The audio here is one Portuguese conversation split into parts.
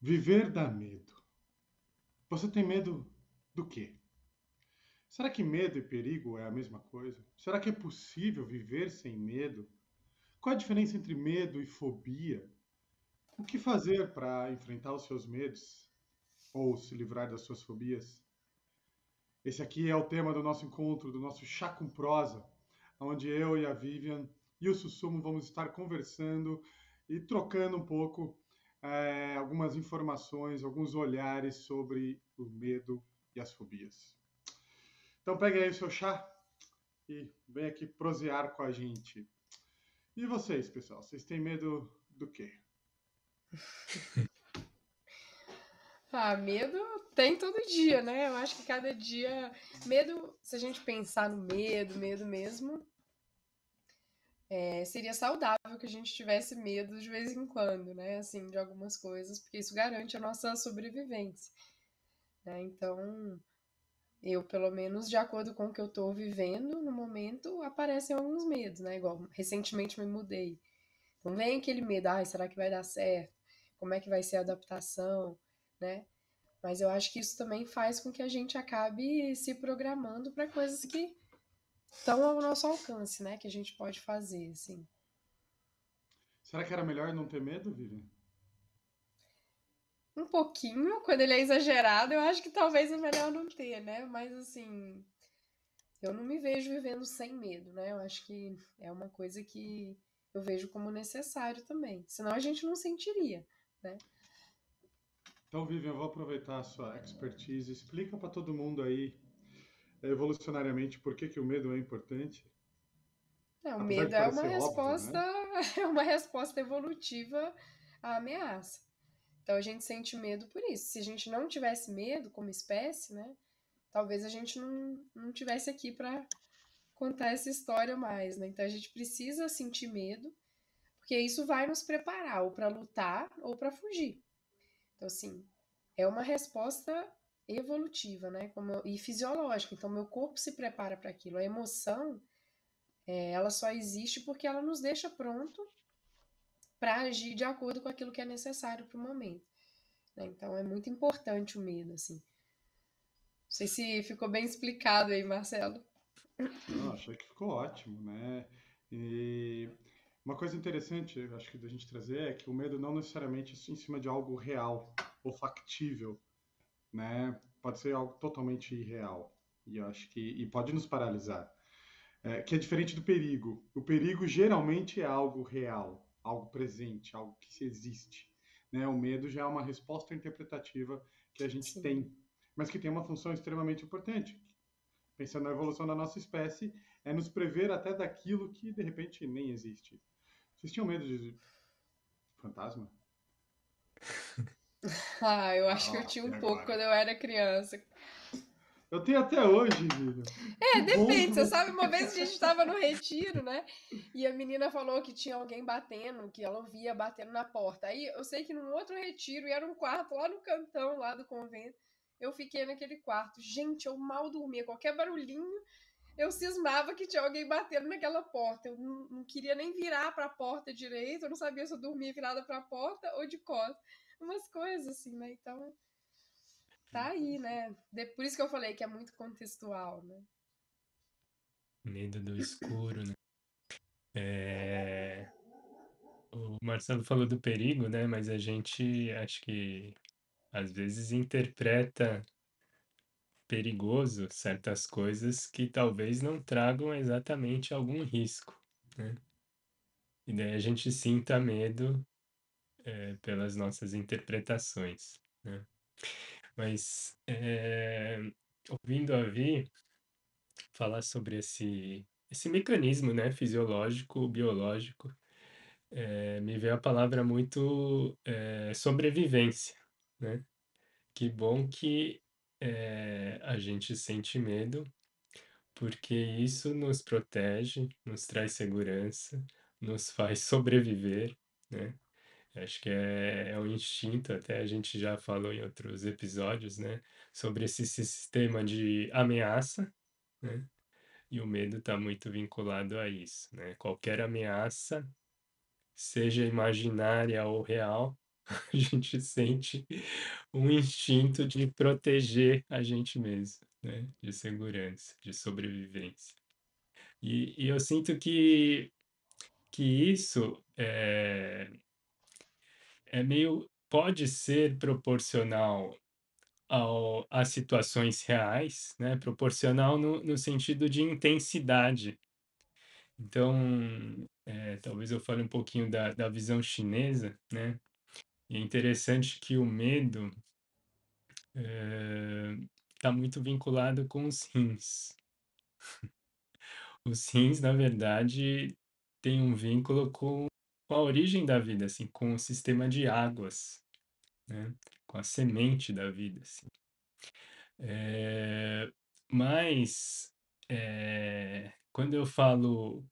Viver dá medo. Você tem medo do quê? Será que medo e perigo é a mesma coisa? Será que é possível viver sem medo? Qual a diferença entre medo e fobia? O que fazer para enfrentar os seus medos ou se livrar das suas fobias? Esse aqui é o tema do nosso encontro, do nosso Chá com Prosa, onde eu e a Vivian e o Sussumo vamos estar conversando e trocando um pouco algumas informações, alguns olhares sobre o medo e as fobias. Então pegue aí o seu chá e vem aqui prosear com a gente. E vocês, pessoal, vocês têm medo do quê? Ah, medo tem todo dia, né? Eu acho que cada dia. Medo, se a gente pensar no medo mesmo, seria saudável que a gente tivesse medo de vez em quando, né? Assim, de algumas coisas, porque isso garante a nossa sobrevivência, né? Então, eu, pelo menos, de acordo com o que eu tô vivendo no momento, aparecem alguns medos, né? Igual, recentemente me mudei. Então, vem aquele medo, ai, será que vai dar certo? Como é que vai ser a adaptação, né? Mas eu acho que isso também faz com que a gente acabe se programando para coisas que estão ao nosso alcance, né? Que a gente pode fazer, assim. Será que era melhor não ter medo, Vivian? Um pouquinho, quando ele é exagerado, eu acho que talvez é melhor não ter, né? Mas assim, eu não me vejo vivendo sem medo, né? Eu acho que é uma coisa que eu vejo como necessário também. Senão a gente não sentiria, né? Então, Vivian, eu vou aproveitar a sua expertise. Explica para todo mundo aí, evolucionariamente, por que o medo é importante. O Apesar de medo é uma parecer óbvio, resposta, né? é uma resposta evolutiva à ameaça. Então a gente sente medo por isso. Se a gente não tivesse medo como espécie, né? Talvez a gente não tivesse aqui para contar essa história mais, né? Então a gente precisa sentir medo, porque isso vai nos preparar ou para lutar ou para fugir. Então assim, é uma resposta evolutiva, né? E fisiológica. Então meu corpo se prepara para aquilo. A emoção, ela só existe porque ela nos deixa pronto para agir de acordo com aquilo que é necessário para o momento, né? Então é muito importante o medo, assim. Não sei se ficou bem explicado aí, Marcelo. Não, achei que ficou ótimo, né? E uma coisa interessante, eu acho que da gente trazer é que o medo não necessariamente é em cima de algo real ou factível, né? Pode ser algo totalmente irreal. E eu acho que e pode nos paralisar. Que é diferente do perigo. O perigo geralmente é algo real, algo presente, algo que existe. Né? O medo já é uma resposta interpretativa que a gente Sim. tem, mas que tem uma função extremamente importante. Pensando na evolução da nossa espécie, é nos prever até daquilo que de repente nem existe. Vocês tinham medo de fantasma? Ah, eu acho que eu Ah, tinha e um pouco agora? quando eu era criança. Eu tenho até hoje, vida. Que bom que Depende, você você. sabe, uma vez a gente estava no retiro, né? E a menina falou que tinha alguém batendo, que ela ouvia batendo na porta. Aí eu sei que num outro retiro, e era um quarto lá no cantão, lá do convento, eu fiquei naquele quarto. Gente, eu mal dormia, qualquer barulhinho, eu cismava que tinha alguém batendo naquela porta. Eu não queria nem virar para a porta direito, eu não sabia se eu dormia virada para a porta ou de costas. Umas coisas assim, né? Então, tá aí, né? Por isso que eu falei que é muito contextual, né? Medo do escuro, né? É, o Marcelo falou do perigo, né? Mas a gente acho que às vezes interpreta perigoso certas coisas que talvez não tragam exatamente algum risco, né? E daí a gente sinta medo, pelas nossas interpretações, né? Mas ouvindo a Vi falar sobre esse mecanismo, né, fisiológico, biológico, me veio a palavra muito sobrevivência, né? Que bom que a gente sente medo, porque isso nos protege, nos traz segurança, nos faz sobreviver, né? Acho que é um instinto, até a gente já falou em outros episódios, né? Sobre esse sistema de ameaça, né? E o medo está muito vinculado a isso, né? Qualquer ameaça, seja imaginária ou real, a gente sente um instinto de proteger a gente mesmo, né? De segurança, de sobrevivência. E eu sinto que isso é meio, pode ser proporcional às situações reais, né? Proporcional no sentido de intensidade. Então, talvez eu fale um pouquinho da visão chinesa, né? E é interessante que o medo está muito vinculado com os rins. Os rins, na verdade, têm um vínculo com a origem da vida, assim, com o sistema de águas, né? Com a semente da vida, assim. Eh, mas, quando eu falo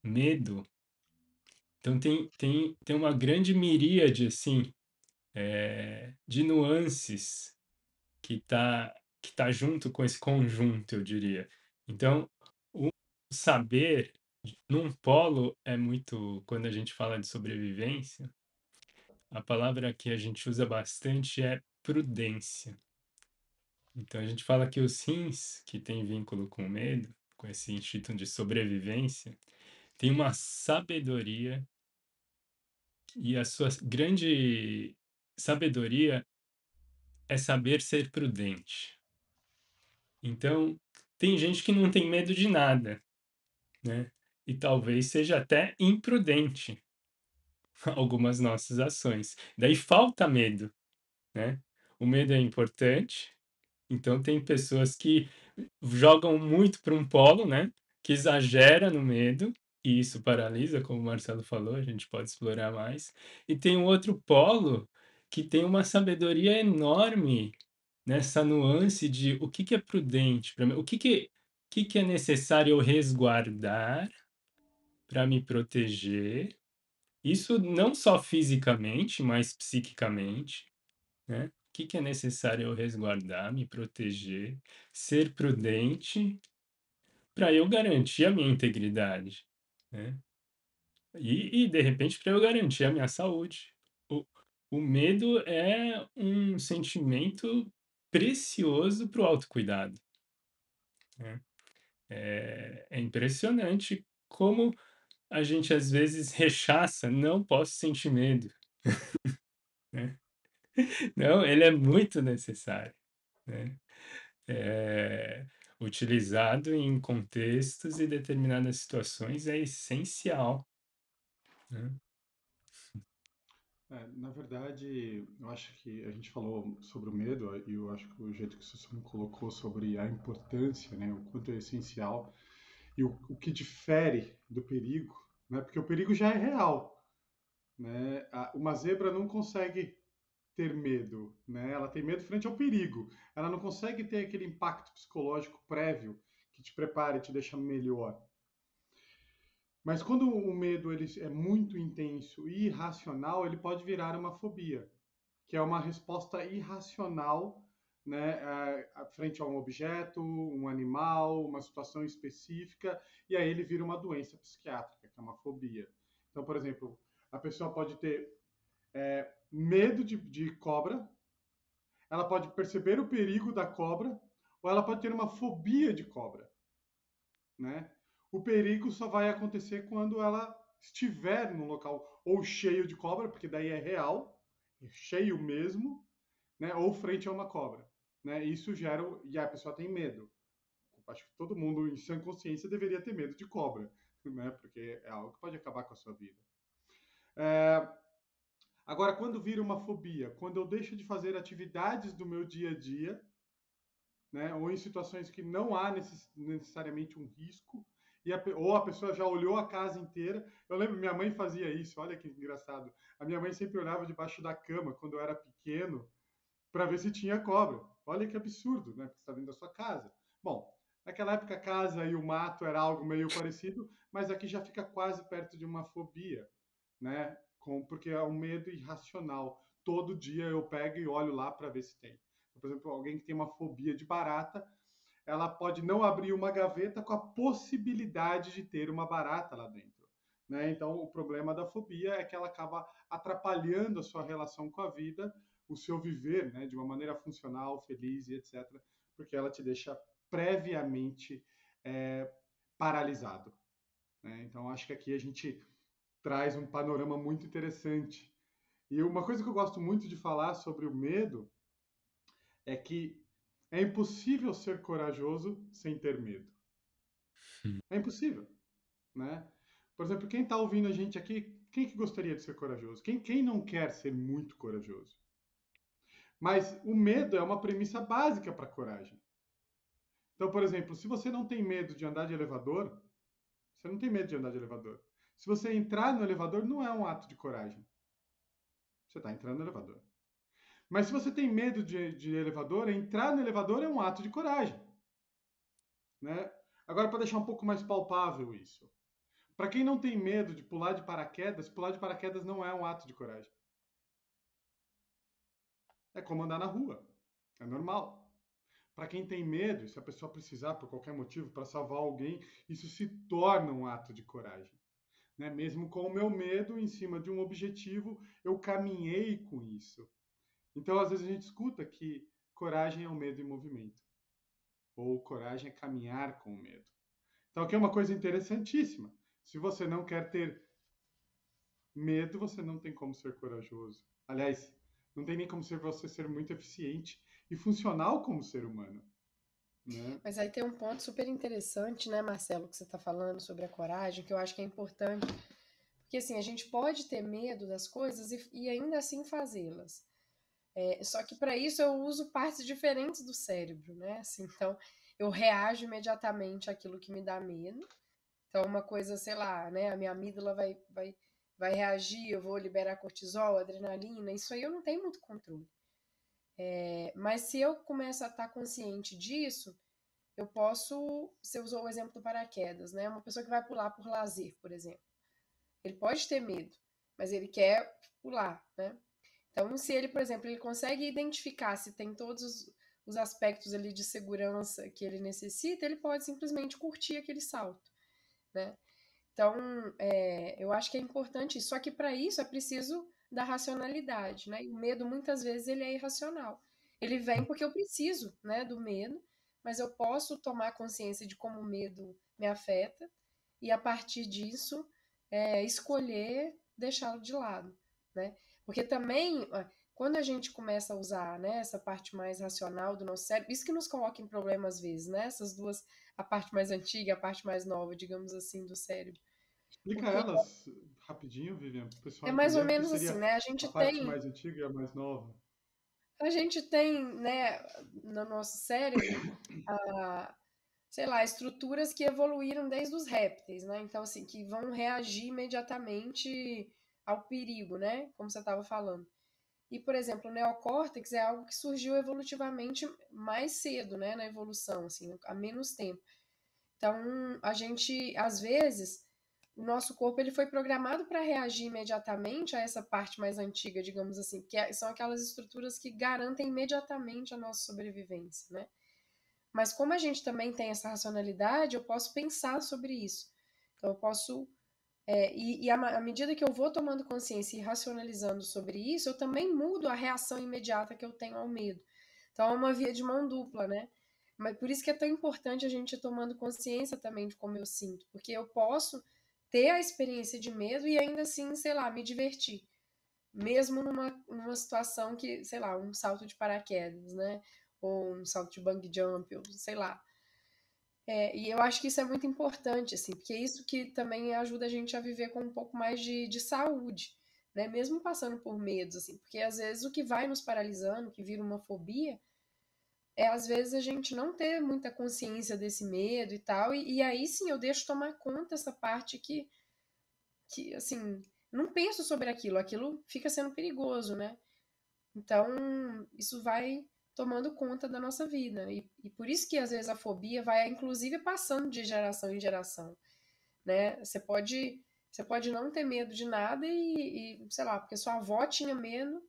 medo, então tem uma grande miríade, assim, de nuances que tá junto com esse conjunto, eu diria. Então, o saber num polo é muito, quando a gente fala de sobrevivência, a palavra que a gente usa bastante é prudência. Então a gente fala que os rins, que tem vínculo com o medo, com esse instinto de sobrevivência, tem uma sabedoria, e a sua grande sabedoria é saber ser prudente. Então, tem gente que não tem medo de nada, né? E talvez seja até imprudente algumas nossas ações. Daí falta medo, né? O medo é importante, então tem pessoas que jogam muito para um polo, né? Que exagera no medo, e isso paralisa, como o Marcelo falou, a gente pode explorar mais. E tem um outro polo que tem uma sabedoria enorme nessa nuance de o que que é prudente para mim, o que que é necessário eu resguardar para me proteger. Isso não só fisicamente, mas psiquicamente, né? O que que é necessário eu resguardar, me proteger, ser prudente para eu garantir a minha integridade, né? E de repente, para eu garantir a minha saúde. O, o medo é um sentimento precioso para o autocuidado, né? É impressionante como a gente às vezes rechaça, não posso sentir medo, né? Não, ele é muito necessário, né? É, utilizado em contextos e determinadas situações é essencial, né? Na verdade, eu acho que a gente falou sobre o medo e eu acho que o jeito que o Sussano colocou sobre a importância, né, o quanto é essencial e o que difere do perigo, né, porque o perigo já é real, né? Uma zebra não consegue ter medo, né? Ela tem medo frente ao perigo. Ela não consegue ter aquele impacto psicológico prévio que te prepare, te deixa melhor. Mas quando o medo ele é muito intenso e irracional, ele pode virar uma fobia, que é uma resposta irracional, né, frente a um objeto, um animal, uma situação específica, e aí ele vira uma doença psiquiátrica, que é uma fobia. Então, por exemplo, a pessoa pode ter medo de cobra, ela pode perceber o perigo da cobra, ou ela pode ter uma fobia de cobra, né? O perigo só vai acontecer quando ela estiver num local ou cheio de cobra, porque daí é real, é cheio mesmo, né? Ou frente a uma cobra, né? Isso gera e a pessoa tem medo. Acho que todo mundo em sã consciência deveria ter medo de cobra, né? Porque é algo que pode acabar com a sua vida. É... Agora, quando vira uma fobia, quando eu deixo de fazer atividades do meu dia a dia, né? Ou em situações que não há necessariamente um risco, ou a pessoa já olhou a casa inteira. Eu lembro, minha mãe fazia isso, olha que engraçado. A minha mãe sempre olhava debaixo da cama, quando eu era pequeno, para ver se tinha cobra. Olha que absurdo, né? Porque está dentro da sua casa. Bom, naquela época a casa e o mato era algo meio parecido, mas aqui já fica quase perto de uma fobia, né? Porque é um medo irracional. Todo dia eu pego e olho lá para ver se tem. Então, por exemplo, alguém que tem uma fobia de barata, ela pode não abrir uma gaveta com a possibilidade de ter uma barata lá dentro. né? Então, o problema da fobia é que ela acaba atrapalhando a sua relação com a vida, o seu viver, né, de uma maneira funcional, feliz e etc., porque ela te deixa previamente é, paralisado, né? Então, acho que aqui a gente traz um panorama muito interessante. E uma coisa que eu gosto muito de falar sobre o medo é que é impossível ser corajoso sem ter medo. É impossível, né? Por exemplo, quem está ouvindo a gente aqui, quem que gostaria de ser corajoso? Quem não quer ser muito corajoso? Mas o medo é uma premissa básica para a coragem. Então, por exemplo, se você não tem medo de andar de elevador, você não tem medo de andar de elevador. Se você entrar no elevador, não é um ato de coragem. Você está entrando no elevador. Mas se você tem medo de elevador, entrar no elevador é um ato de coragem, né? Agora, para deixar um pouco mais palpável isso. Para quem não tem medo de pular de paraquedas não é um ato de coragem. É como andar na rua. É normal. Para quem tem medo, se a pessoa precisar por qualquer motivo para salvar alguém, isso se torna um ato de coragem, né? Mesmo com o meu medo em cima de um objetivo, eu caminhei com isso. Então, às vezes a gente escuta que coragem é o medo em movimento, ou coragem é caminhar com o medo. Então, aqui é uma coisa interessantíssima. Se você não quer ter medo, você não tem como ser corajoso. Aliás, não tem nem como você ser muito eficiente e funcional como ser humano, né? Mas aí tem um ponto super interessante, né, Marcelo, que você está falando sobre a coragem, que eu acho que é importante, porque assim, a gente pode ter medo das coisas e ainda assim fazê-las. Só que para isso eu uso partes diferentes do cérebro, né? Assim, então, eu reajo imediatamente àquilo que me dá medo. Então, uma coisa, sei lá, né? A minha amígdala vai reagir, eu vou liberar cortisol, adrenalina, isso aí eu não tenho muito controle. Mas se eu começo a estar consciente disso, eu posso. Você usou o exemplo do paraquedas, né? Uma pessoa que vai pular por lazer, por exemplo. Ele pode ter medo, mas ele quer pular, né? Então, se ele, por exemplo, ele consegue identificar se tem todos os aspectos ali de segurança que ele necessita, ele pode simplesmente curtir aquele salto, né? Então, eu acho que é importante isso. Só que para isso é preciso da racionalidade, né? E o medo, muitas vezes, ele é irracional. Ele vem porque eu preciso, né, do medo, mas eu posso tomar consciência de como o medo me afeta e, a partir disso, escolher deixá-lo de lado, né? Porque também, quando a gente começa a usar, né, essa parte mais racional do nosso cérebro, isso que nos coloca em problema às vezes, né? Essas duas, a parte mais antiga e a parte mais nova, digamos assim, do cérebro. Explica Porque elas rapidinho, Vivian, para o é pessoal mais ou entender o que menos assim, seria né? a parte mais antiga e a mais nova. A gente tem, né, no nosso cérebro, a, sei lá, estruturas que evoluíram desde os répteis, né? Então, assim, que vão reagir imediatamente ao perigo, né? Como você estava falando. E, por exemplo, o neocórtex é algo que surgiu evolutivamente mais cedo, né? Na evolução, assim, há menos tempo. Então, a gente, às vezes, o nosso corpo ele foi programado para reagir imediatamente a essa parte mais antiga, digamos assim, que são aquelas estruturas que garantem imediatamente a nossa sobrevivência, né? Mas como a gente também tem essa racionalidade, eu posso pensar sobre isso. Então, eu posso. À medida que eu vou tomando consciência e racionalizando sobre isso, eu também mudo a reação imediata que eu tenho ao medo. Então, é uma via de mão dupla, né? Mas por isso que é tão importante a gente ir tomando consciência também de como eu sinto, porque eu posso ter a experiência de medo e ainda assim, sei lá, me divertir. Mesmo numa situação que, sei lá, um salto de paraquedas, né? Ou um salto de bungee jump, ou sei lá. E eu acho que isso é muito importante, assim, porque é isso que também ajuda a gente a viver com um pouco mais de saúde, né? Mesmo passando por medos, assim, porque às vezes o que vai nos paralisando, que vira uma fobia, às vezes a gente não ter muita consciência desse medo e tal, e aí sim eu deixo tomar conta essa parte que assim, não penso sobre aquilo, aquilo fica sendo perigoso, né? Então, isso vai tomando conta da nossa vida. E por isso que às vezes a fobia vai, inclusive, passando de geração em geração, né? Você pode não ter medo de nada sei lá, porque sua avó tinha medo,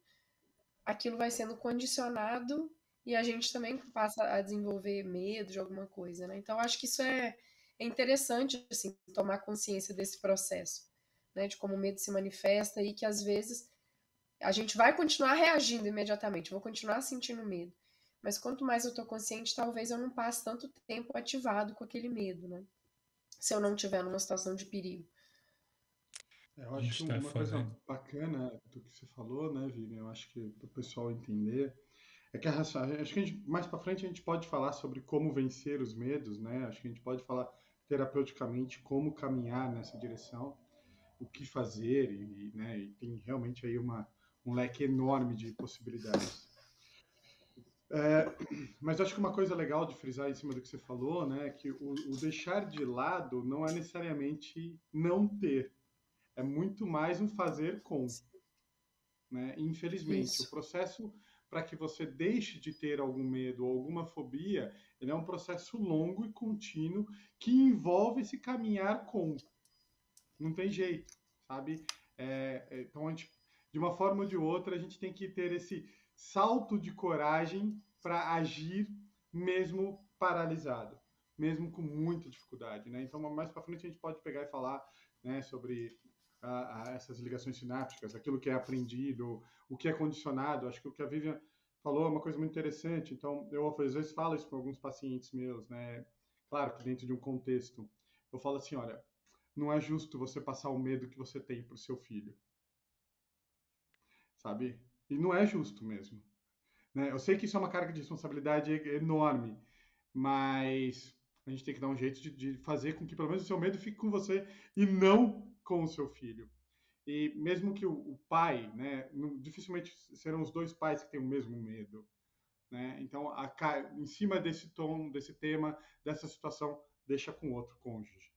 aquilo vai sendo condicionado e a gente também passa a desenvolver medo de alguma coisa, né? Então, acho que isso é interessante, assim, tomar consciência desse processo. né, de como o medo se manifesta e que às vezes a gente vai continuar reagindo imediatamente, vou continuar sentindo medo. Mas quanto mais eu tô consciente, talvez eu não passe tanto tempo ativado com aquele medo, né? Se eu não estiver numa situação de perigo. Eu A acho gente que está uma coisa falando. bacana do que você falou, né, Vivian, eu acho que para o pessoal entender, é que acho que mais para frente a gente pode falar sobre como vencer os medos, né? Acho que a gente pode falar terapeuticamente como caminhar nessa direção, o que fazer né, e tem realmente aí um leque enorme de possibilidades. É, mas acho que uma coisa legal de frisar em cima do que você falou, né, é que o deixar de lado não é necessariamente não ter, é muito mais um fazer com, né? Infelizmente, o Isso. processo para que você deixe de ter algum medo ou alguma fobia, ele é um processo longo e contínuo que envolve esse caminhar com. Não tem jeito, sabe? Então, de uma forma ou de outra, a gente tem que ter esse salto de coragem para agir mesmo paralisado, mesmo com muita dificuldade, né? Então, mais para frente a gente pode pegar e falar, né, sobre essas ligações sinápticas, aquilo que é aprendido, o que é condicionado. Acho que o que a Vivian falou é uma coisa muito interessante. Então, eu às vezes falo isso com alguns pacientes meus, né? Claro que dentro de um contexto. Eu falo assim, olha, não é justo você passar o medo que você tem para o seu filho, sabe? E não é justo mesmo, né? Eu sei que isso é uma carga de responsabilidade enorme, mas a gente tem que dar um jeito de fazer com que pelo menos o seu medo fique com você e não com o seu filho. E mesmo que o pai, né, dificilmente serão os dois pais que têm o mesmo medo, né? Então, em cima desse tom, desse tema, dessa situação, deixa com outro cônjuge.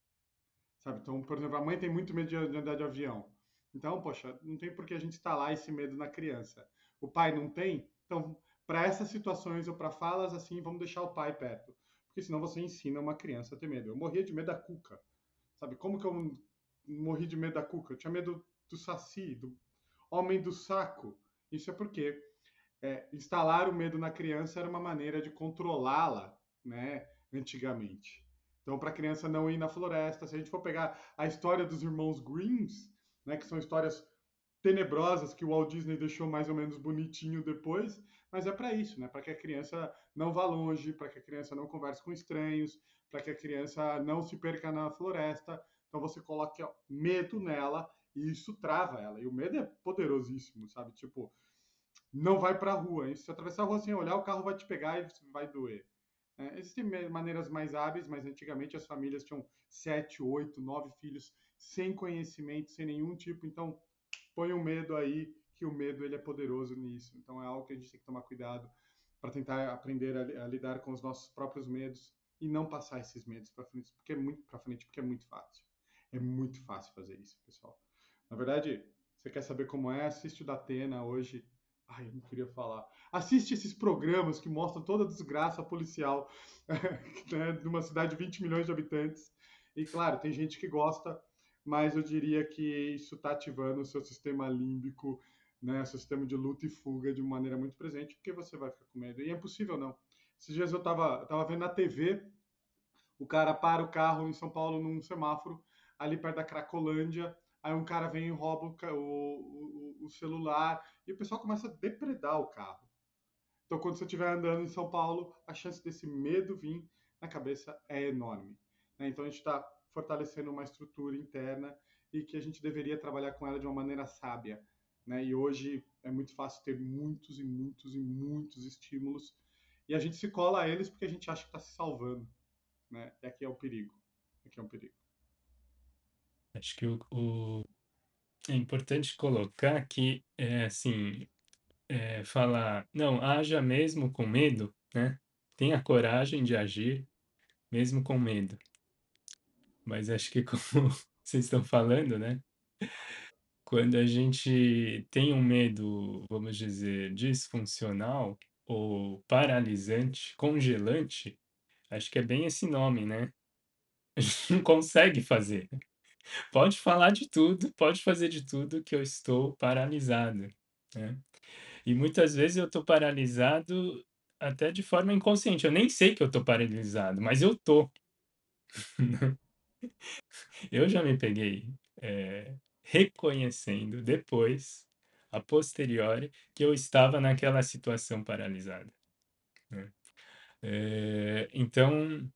Sabe? Então, por exemplo, a mãe tem muito medo de andar de avião. Então, poxa, não tem por que a gente instalar esse medo na criança. O pai não tem? Então, para essas situações ou para falas assim, vamos deixar o pai perto. Porque senão você ensina uma criança a ter medo. Eu morria de medo da cuca. Sabe? Como que eu morri de medo da cuca? Eu tinha medo do saci, do homem do saco. Isso é porque instalar o medo na criança era uma maneira de controlá-la, né, antigamente. Então, para a criança não ir na floresta, se a gente for pegar a história dos irmãos Greens, né, que são histórias tenebrosas que o Walt Disney deixou mais ou menos bonitinho depois, mas é para isso, né, para que a criança não vá longe, para que a criança não converse com estranhos, para que a criança não se perca na floresta. Então você coloca medo nela e isso trava ela. E o medo é poderosíssimo, sabe? Tipo, não vai para a rua. E se atravessar a rua sem olhar, o carro vai te pegar e vai doer. Existem maneiras mais hábeis, mas antigamente as famílias tinham 7, 8, 9 filhos sem conhecimento, sem nenhum tipo. Então, põe um medo aí, que o medo ele é poderoso nisso. Então, é algo que a gente tem que tomar cuidado para tentar aprender a lidar com os nossos próprios medos e não passar esses medos para frente, porque é muito para frente, porque é muito fácil. É muito fácil fazer isso, pessoal. Na verdade, você quer saber como é? Assiste o Datena hoje. Ai, eu não queria falar. Assiste esses programas que mostram toda a desgraça policial né, de uma cidade de 20 milhões de habitantes. E claro, tem gente que gosta, mas eu diria que isso está ativando o seu sistema límbico, né, seu sistema de luta e fuga de uma maneira muito presente, porque você vai ficar com medo. E é impossível não. Esses dias eu tava vendo na TV, o cara para o carro em São Paulo num semáforo, ali perto da Cracolândia, aí um cara vem e rouba o celular, e o pessoal começa a depredar o carro. Então, quando você estiver andando em São Paulo, a chance desse medo vir na cabeça é enorme, né? Então, a gente está fortalecendo uma estrutura interna e que a gente deveria trabalhar com ela de uma maneira sábia, né? E hoje é muito fácil ter muitos e muitos e muitos estímulos e a gente se cola a eles porque a gente acha que está se salvando, né? E aqui é o perigo. Aqui é um perigo. Acho que é importante colocar que, assim, falar, não, haja mesmo com medo, né? Tenha coragem de agir mesmo com medo. Mas acho que como vocês estão falando, né? Quando a gente tem um medo, vamos dizer, disfuncional ou paralisante, congelante, acho que é bem esse nome, né? A gente não consegue fazer. Pode falar de tudo, pode fazer de tudo que eu estou paralisado, né? E muitas vezes eu estou paralisado até de forma inconsciente. Eu nem sei que eu estou paralisado, mas eu tô. Eu já me peguei, reconhecendo depois, a posteriori, que eu estava naquela situação paralisada, né. Então,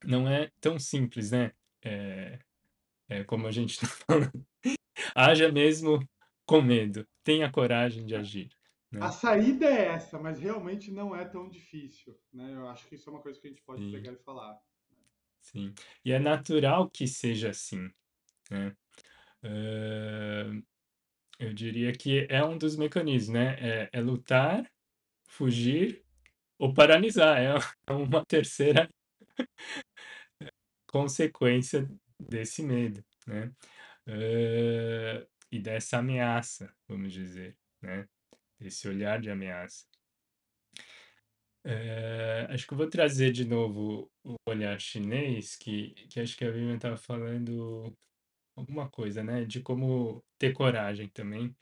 não é tão simples, né, eh como a gente tá falando. Haja mesmo com medo, tenha coragem de agir, A né. saída é essa, mas realmente não é tão difícil, né? Eu acho que isso é uma coisa que a gente pode Sim, pegar e falar. sim. E é natural que seja assim, né. Hã, eu diria que é um dos mecanismos, né, é lutar, fugir ou paralisar, é uma terceira consequência desse medo, né. E dessa ameaça, vamos dizer, né, esse olhar de ameaça. Acho que eu vou trazer de novo o olhar chinês, que acho que a Vivian estava falando alguma coisa, né, de como ter coragem também.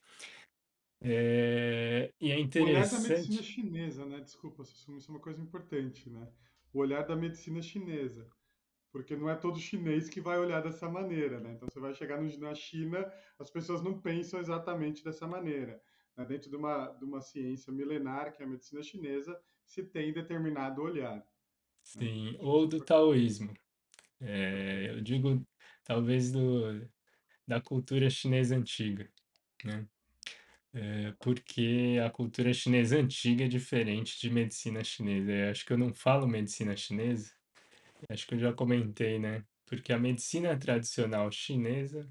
E é O olhar da medicina interessante. chinesa, né? Desculpa, isso é uma coisa importante, né? O olhar da medicina chinesa. Porque não é todo chinês que vai olhar dessa maneira, né? Então você vai chegar na China, as pessoas não pensam exatamente dessa maneira. Né? Dentro de uma ciência milenar, que é a medicina chinesa, se tem determinado olhar. Né? Sim, Acho que ou isso é do importante. taoísmo. Perfeito. Eu digo talvez da cultura chinesa antiga, né, porque a cultura chinesa antiga é diferente de medicina chinesa. Acho que eu não falo medicina chinesa, acho que eu já comentei, né, porque a medicina tradicional chinesa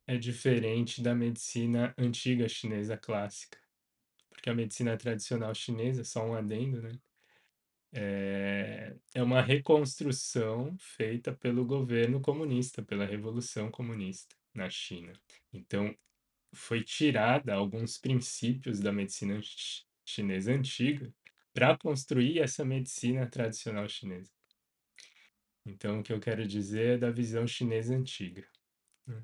é diferente da medicina antiga chinesa clássica, porque a medicina tradicional chinesa, só um adendo, né, é uma reconstrução feita pelo governo comunista, pela Revolução Comunista na China. Então, foi tirada alguns princípios da medicina chinesa antiga para construir essa medicina tradicional chinesa. Então, o que eu quero dizer é da visão chinesa antiga, né.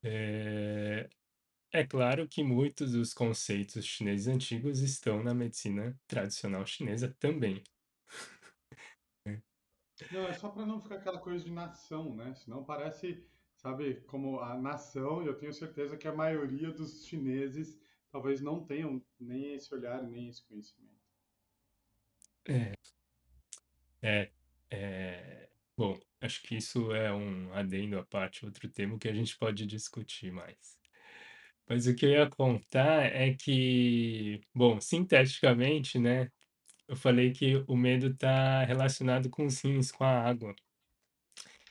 Eh, É claro que muitos dos conceitos chineses antigos estão na medicina tradicional chinesa também, né. Não, é só para não ficar aquela coisa de nação, né? Senão parece, sabe, como a nação, e eu tenho certeza que a maioria dos chineses talvez não tenham nem esse olhar, nem esse conhecimento. É, é, bom, acho que isso é um adendo à parte, outro tema que a gente pode discutir mais. Mas o que eu ia contar é que, bom, sinteticamente, né, eu falei que o medo está relacionado com os rins, com a água.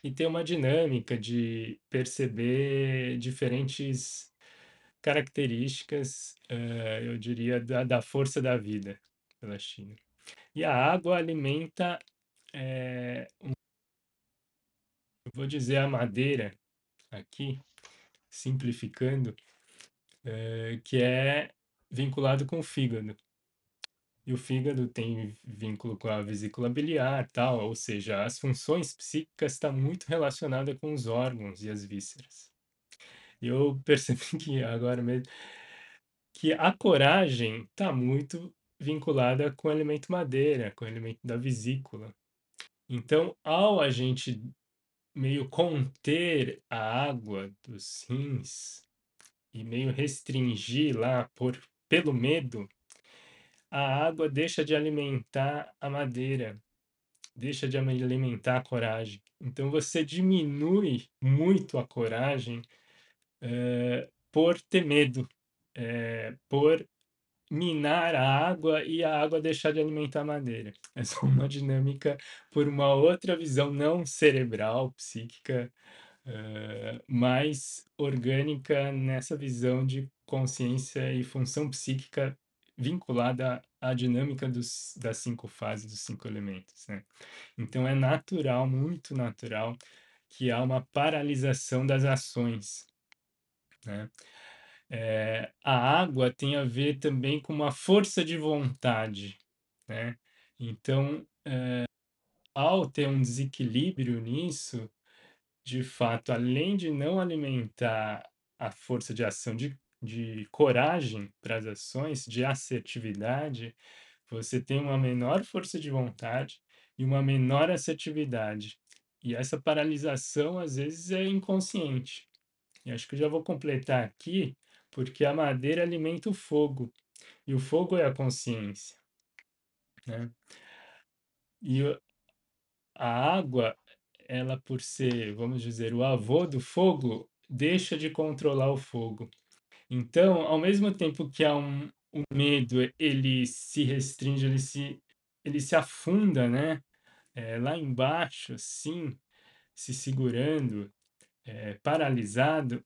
E tem uma dinâmica de perceber diferentes características, eu diria, da força da vida pela China. E a água alimenta, eu vou dizer a madeira aqui, simplificando, que é vinculado com o fígado. E o fígado tem vínculo com a vesícula biliar, tal, ou seja, as funções psíquicas estão muito relacionadas com os órgãos e as vísceras. E eu percebi que agora mesmo que a coragem está muito vinculada com o elemento madeira, com o elemento da vesícula. Então, ao a gente meio conter a água dos rins e meio restringir lá pelo medo, a água deixa de alimentar a madeira, deixa de alimentar a coragem. Então você diminui muito a coragem, por ter medo, por minar a água e a água deixar de alimentar a madeira. É só uma dinâmica por uma outra visão não cerebral, psíquica, mais orgânica nessa visão de consciência e função psíquica vinculada à dinâmica das 5 fases, dos 5 elementos, né. Então é natural, muito natural, que há uma paralisação das ações, né. A água tem a ver também com uma força de vontade, né. Então, ao ter um desequilíbrio nisso, de fato, além de não alimentar a força de ação de coragem para as ações, de assertividade, você tem uma menor força de vontade e uma menor assertividade. E essa paralisação, às vezes, é inconsciente. E acho que eu já vou completar aqui, porque a madeira alimenta o fogo, e o fogo é a consciência, né? E a água, ela por ser, vamos dizer, o avô do fogo, deixa de controlar o fogo. Então, ao mesmo tempo que há o medo, ele se restringe, ele se afunda, né? Lá embaixo, assim, se segurando, paralisado,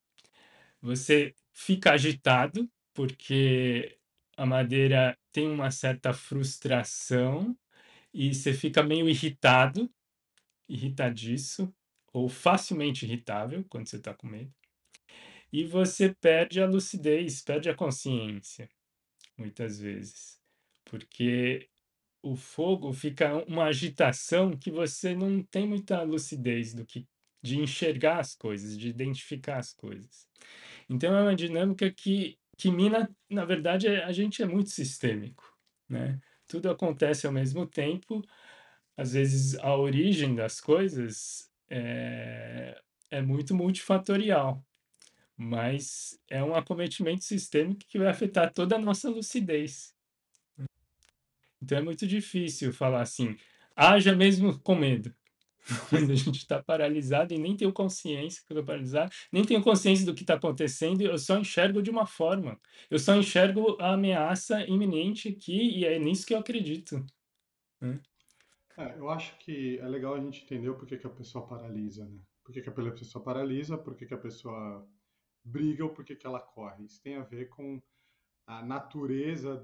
você fica agitado, porque a madeira tem uma certa frustração e você fica meio irritado, irritadiço, ou facilmente irritável quando você está com medo. E você perde a lucidez, perde a consciência, muitas vezes. Porque o fogo fica uma agitação que você não tem muita lucidez de enxergar as coisas, de identificar as coisas. Então é uma dinâmica que mina, na verdade, a gente é muito sistêmico, né? Tudo acontece ao mesmo tempo, às vezes a origem das coisas é muito multifatorial, mas é um acometimento sistêmico que vai afetar toda a nossa lucidez. Então é muito difícil falar assim, haja mesmo com medo. Quando a gente está paralisado e nem tenho consciência que eu estou paralisado, nem tenho consciência do que está acontecendo, eu só enxergo de uma forma. Eu só enxergo a ameaça iminente aqui e é nisso que eu acredito, né? Eu acho que é legal a gente entender o porquê que a pessoa paralisa, né? Por que que a pessoa paralisa, por que que a pessoa briga ou por que que ela corre. Isso tem a ver com a natureza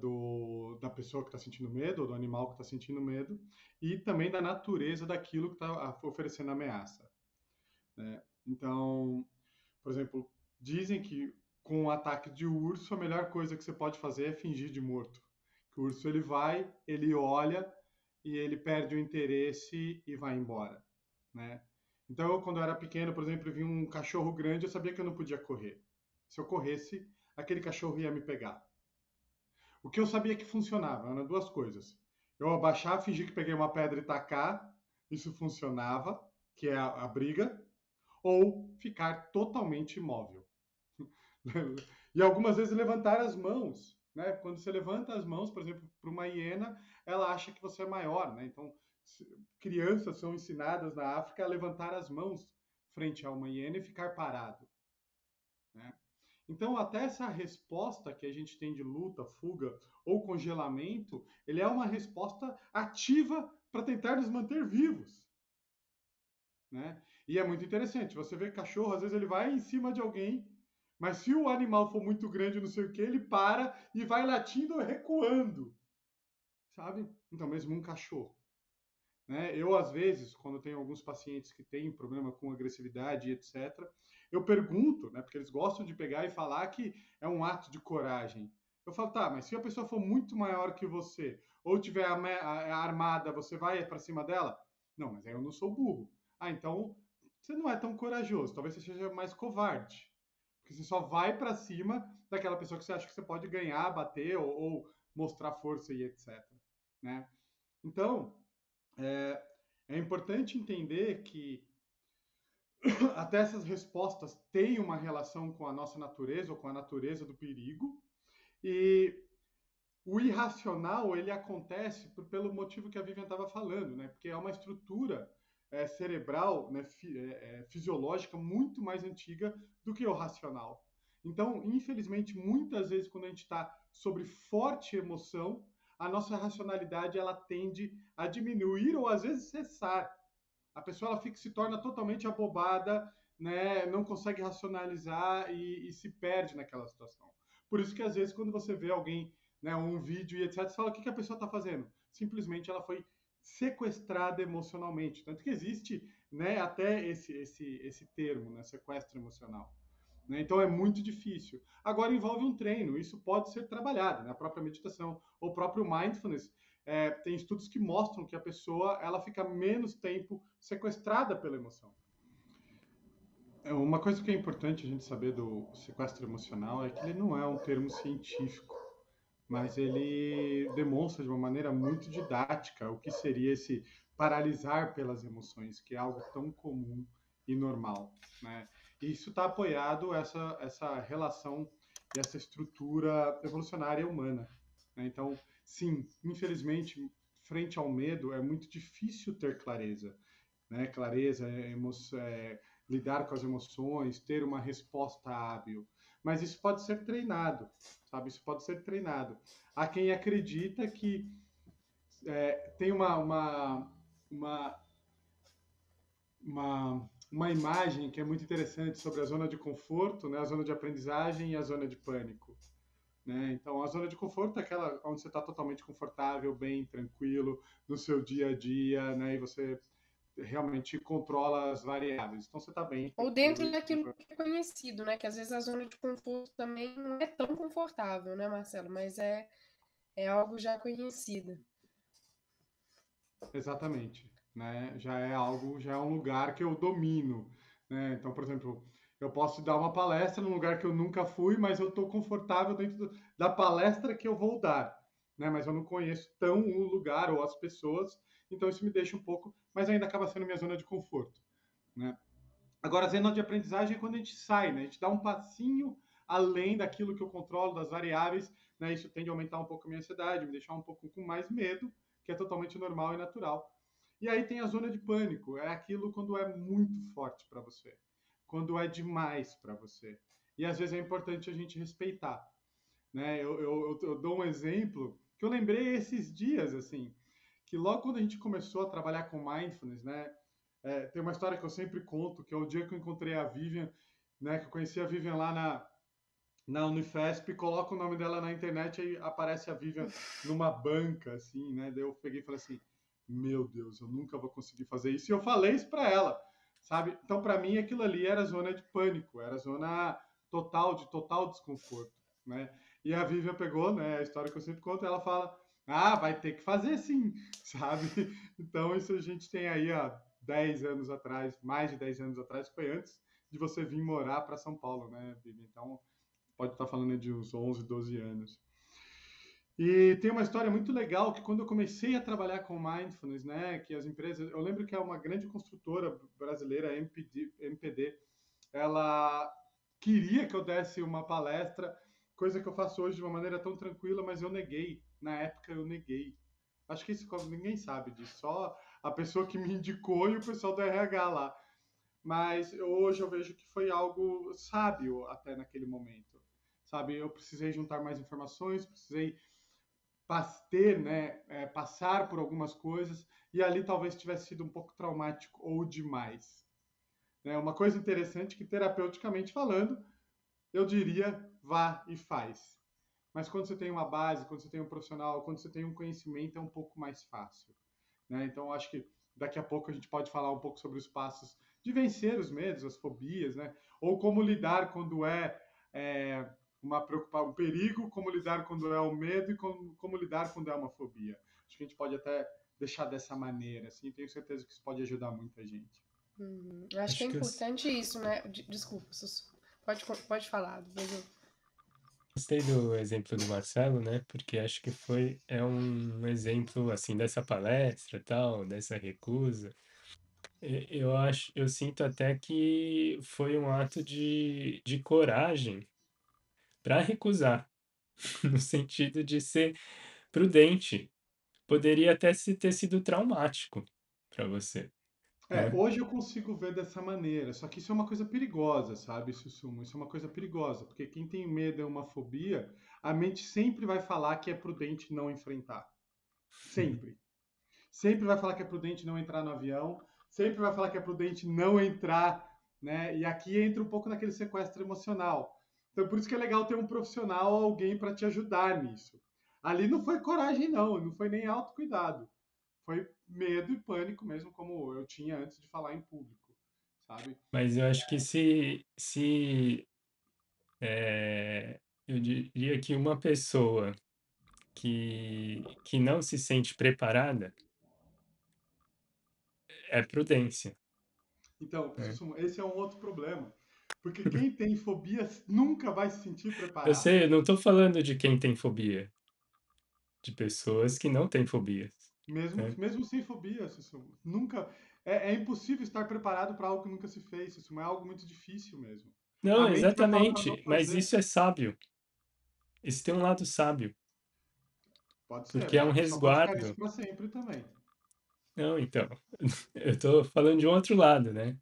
da pessoa que está sentindo medo, ou do animal que está sentindo medo, e também da natureza daquilo que está oferecendo ameaça, né? Então, por exemplo, dizem que com um ataque de urso, a melhor coisa que você pode fazer é fingir de morto. Que o urso ele vai, ele olha e ele perde o interesse e vai embora, né? Então, quando eu era pequeno, por exemplo, eu vi um cachorro grande, eu sabia que eu não podia correr. Se eu corresse, aquele cachorro ia me pegar. O que eu sabia que funcionava eram duas coisas. Eu abaixar, fingir que peguei uma pedra e tacar, isso funcionava, que é a briga, ou ficar totalmente imóvel. E algumas vezes levantar as mãos, né? Quando você levanta as mãos, por exemplo, para uma hiena, ela acha que você é maior, né? Então, crianças são ensinadas na África a levantar as mãos frente a uma hiena e ficar parado, né? Então, até essa resposta que a gente tem de luta, fuga ou congelamento, ele é uma resposta ativa para tentar nos manter vivos, né? E é muito interessante. Você vê cachorro, às vezes ele vai em cima de alguém, mas se o animal for muito grande, não sei o que, ele para e vai latindo ou recuando, sabe? Então, mesmo um cachorro, né? Eu, às vezes, quando tenho alguns pacientes que têm problema com agressividade e etc., eu pergunto, né? Porque eles gostam de pegar e falar que é um ato de coragem. Eu falo, tá, mas se a pessoa for muito maior que você, ou tiver armada, você vai para cima dela? Não, mas aí eu não sou burro. Ah, então você não é tão corajoso, talvez você seja mais covarde. Porque você só vai para cima daquela pessoa que você acha que você pode ganhar, bater ou mostrar força e etc. Né? Então, é, é importante entender que até essas respostas têm uma relação com a nossa natureza ou com a natureza do perigo, e o irracional ele acontece pelo motivo que a Vivian estava falando, né? Porque é uma estrutura cerebral, né, fisiológica muito mais antiga do que o racional. Então, infelizmente, muitas vezes quando a gente está sobre forte emoção, a nossa racionalidade ela tende a diminuir ou às vezes cessar. A pessoa ela fica, se torna totalmente abobada, né? Não consegue racionalizar e se perde naquela situação. Por isso que às vezes quando você vê alguém, né, um vídeo e etc, você fala o que a pessoa está fazendo? Simplesmente ela foi sequestrada emocionalmente. Tanto que existe, né, até esse termo, né, sequestro emocional. Né? Então é muito difícil. Agora envolve um treino, isso pode ser trabalhado, né? A própria meditação ou o próprio mindfulness. Tem estudos que mostram que a pessoa ela fica menos tempo sequestrada pela emoção. Uma coisa que é importante a gente saber do sequestro emocional é que ele não é um termo científico, mas ele demonstra de uma maneira muito didática o que seria esse paralisar pelas emoções, que é algo tão comum e normal, né? E isso está apoiado essa relação e essa estrutura evolucionária humana, né? Então, sim, infelizmente, frente ao medo é muito difícil ter clareza, né? Clareza, lidar com as emoções, ter uma resposta hábil. Mas isso pode ser treinado, sabe? Isso pode ser treinado. Há quem acredita que tem uma, uma imagem que é muito interessante sobre a zona de conforto, né? A zona de aprendizagem e a zona de pânico. Né? Então, a zona de conforto é aquela onde você está totalmente confortável, bem, tranquilo, no seu dia a dia, né? E você realmente controla as variáveis. Então, você está bem, Ou tranquilo dentro e daquilo que é conhecido, né? Que às vezes a zona de conforto também não é tão confortável, né, Marcelo? Mas é algo já conhecido. exatamente, né? Já é algo, já é um lugar que eu domino, né? Então, por exemplo, eu posso dar uma palestra num lugar que eu nunca fui, mas eu estou confortável da palestra que eu vou dar, né? Mas eu não conheço tão o lugar ou as pessoas, então isso me deixa um pouco, mas ainda acaba sendo minha zona de conforto, né? Agora, a zona de aprendizagem é quando a gente sai, né? A gente dá um passinho além daquilo que eu controlo, das variáveis, né? Isso tende a aumentar um pouco a minha ansiedade, me deixar um pouco com mais medo, que é totalmente normal e natural. E aí tem a zona de pânico, é aquilo quando é muito forte para você, quando é demais para você. E às vezes é importante a gente respeitar, né? Eu dou um exemplo que eu lembrei esses dias, assim, que logo quando a gente começou a trabalhar com mindfulness, né? Tem uma história que eu sempre conto, que é o dia que eu encontrei a Vivian, né? Que eu conheci a Vivian lá na Unifesp, coloco o nome dela na internet e aparece a Vivian numa banca, assim, né? Daí eu peguei e falei assim, meu Deus, eu nunca vou conseguir fazer isso. E eu falei isso para ela, sabe? Então, para mim, aquilo ali era zona de pânico, era zona de total desconforto, né? E a Vivian pegou, né? A história que eu sempre conto, ela fala, ah, vai ter que fazer sim, sabe? Então, isso a gente tem aí há 10 anos atrás, mais de 10 anos atrás, foi antes de você vir morar para São Paulo, né, Vivian? Então, pode estar falando de uns 11, 12 anos. E tem uma história muito legal que quando eu comecei a trabalhar com mindfulness, né, que as empresas, eu lembro que é uma grande construtora brasileira, MPD, ela queria que eu desse uma palestra, coisa que eu faço hoje de uma maneira tão tranquila, mas eu neguei. Na época eu neguei. Acho que isso ninguém sabe disso, só a pessoa que me indicou e o pessoal do RH lá. Mas hoje eu vejo que foi algo sábio até naquele momento, sabe? Eu precisei juntar mais informações, precisei ter, né, passar por algumas coisas e ali talvez tivesse sido um pouco traumático ou demais. Né? Uma coisa interessante que terapeuticamente falando, eu diria vá e faz. Mas quando você tem uma base, quando você tem um profissional, quando você tem um conhecimento, é um pouco mais fácil. Né? Então, acho que daqui a pouco a gente pode falar um pouco sobre os passos de vencer os medos, as fobias, né? Ou como lidar quando um perigo, como lidar quando é o medo e como lidar quando é uma fobia. Acho que a gente pode até deixar dessa maneira, assim, tenho certeza que isso pode ajudar muita gente. Eu acho que é Acho que eu importante isso, né? Desculpa, pode falar, depois eu... gostei do exemplo do Marcelo, né? Porque acho que é um exemplo assim dessa palestra, tal, dessa recusa. Eu sinto até que foi um ato de coragem para recusar, no sentido de ser prudente. Poderia até ter sido traumático para você, né? Hoje eu consigo ver dessa maneira, só que isso é uma coisa perigosa, sabe, Sussumo? Isso é uma coisa perigosa, porque quem tem medo é uma fobia, a mente sempre vai falar que é prudente não enfrentar. Sempre. Sempre vai falar que é prudente não entrar no avião, sempre vai falar que é prudente não entrar, né? E aqui entra um pouco naquele sequestro emocional. Então, por isso que é legal ter um profissional, alguém para te ajudar nisso. Ali não foi coragem, não foi nem autocuidado. Foi medo e pânico mesmo, como eu tinha antes de falar em público, sabe? Mas eu acho que se eu diria que uma pessoa que não se sente preparada é prudência, Então, né? esse é um outro problema. Porque quem tem fobia nunca vai se sentir Eu preparado. sei, eu não estou falando de quem tem fobia, de pessoas que não têm fobias. Mesmo, né? mesmo sem fobia, Sussuma. Nunca. É impossível estar preparado para algo que nunca se fez, Sussuma. É algo muito difícil mesmo. A Não, mente vai falar para não exatamente, mas fazer. isso é sábio. Isso tem um lado sábio, Pode ser, porque é mas um a pessoa pode ficar nisso resguardo. para sempre também. Não, então, eu estou falando de um outro lado, né?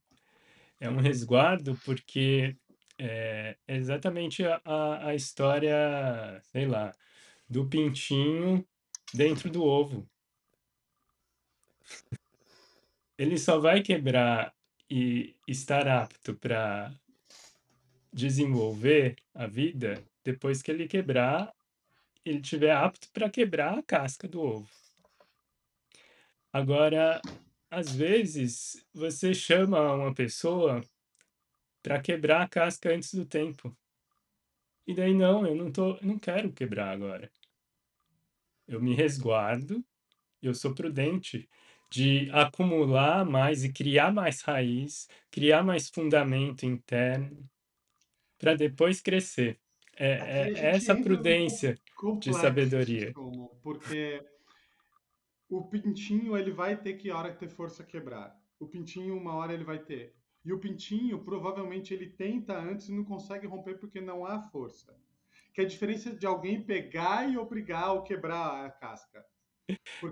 É um resguardo porque é exatamente a história, sei lá, do pintinho dentro do ovo. Ele só vai quebrar e estar apto para desenvolver a vida depois que ele quebrar, ele tiver apto para quebrar a casca do ovo. Agora, às vezes, você chama uma pessoa para quebrar a casca antes do tempo. E daí não, eu não quero quebrar agora. Eu me resguardo, eu sou prudente de acumular mais e criar mais raiz, criar mais fundamento interno para depois crescer. Aqui a É gente essa entra num prudência de complexo, sabedoria. Sussuma, porque o pintinho ele vai ter que hora ter força quebrar. O pintinho uma hora ele vai ter. E o pintinho provavelmente ele tenta antes e não consegue romper porque não há força. Que é a diferença de alguém pegar e obrigar ou quebrar a casca.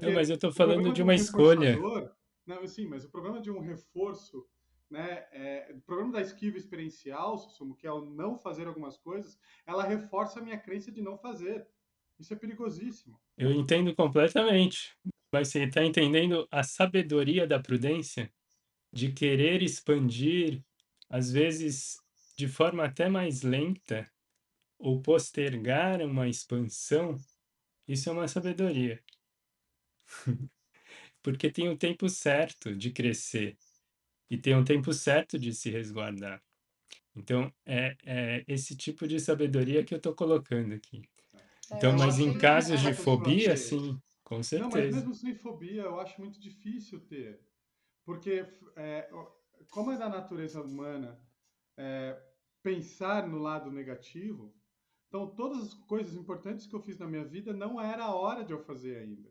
Não, mas Porque eu estou o falando problema de de um uma escolha. reforçador, não, sim, mas o problema de um reforço, né, o problema da esquiva experiencial, Susumo, que é o não fazer algumas coisas, ela reforça a minha crença de não fazer. Isso é perigosíssimo. Eu entendo completamente. Mas você está entendendo a sabedoria da prudência de querer expandir, às vezes de forma até mais lenta, ou postergar uma expansão? Isso é uma sabedoria, porque tem o tempo certo de crescer e tem um tempo certo de se resguardar. Então, é esse tipo de sabedoria que eu estou colocando aqui. Eu Então, Eu acho mas que acho em muito tem. casos de difícil a pessoa fobia, ter. sim, com Não, mas certeza. mesmo sem fobia, eu acho muito difícil ter. Porque, é, como é da natureza humana é, pensar no lado negativo, então todas as coisas importantes que eu fiz na minha vida não era a hora de eu fazer ainda.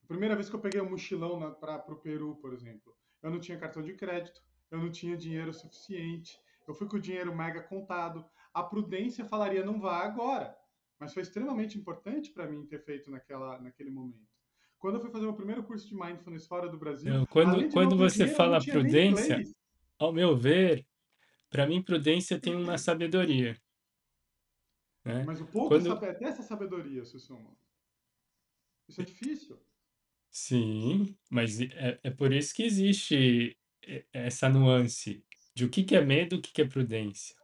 A primeira vez que eu peguei um mochilão para o Peru, por exemplo, eu não tinha cartão de crédito, eu não tinha dinheiro suficiente, eu fui com o dinheiro mega contado. A prudência falaria não vá agora, mas foi extremamente importante para mim ter feito naquele momento. Quando eu fui fazer o meu primeiro curso de mindfulness fora do Brasil, Então, além de não quando ter você dinheiro, eu não fala tinha nem prudência, inglês. ao meu ver, para mim prudência tem uma sabedoria, né? Mas o ponto é Quando saber até essa sabedoria, Sussuma. Isso é difícil. sim, mas é por isso que existe essa nuance de o que que é medo, o que que é prudência,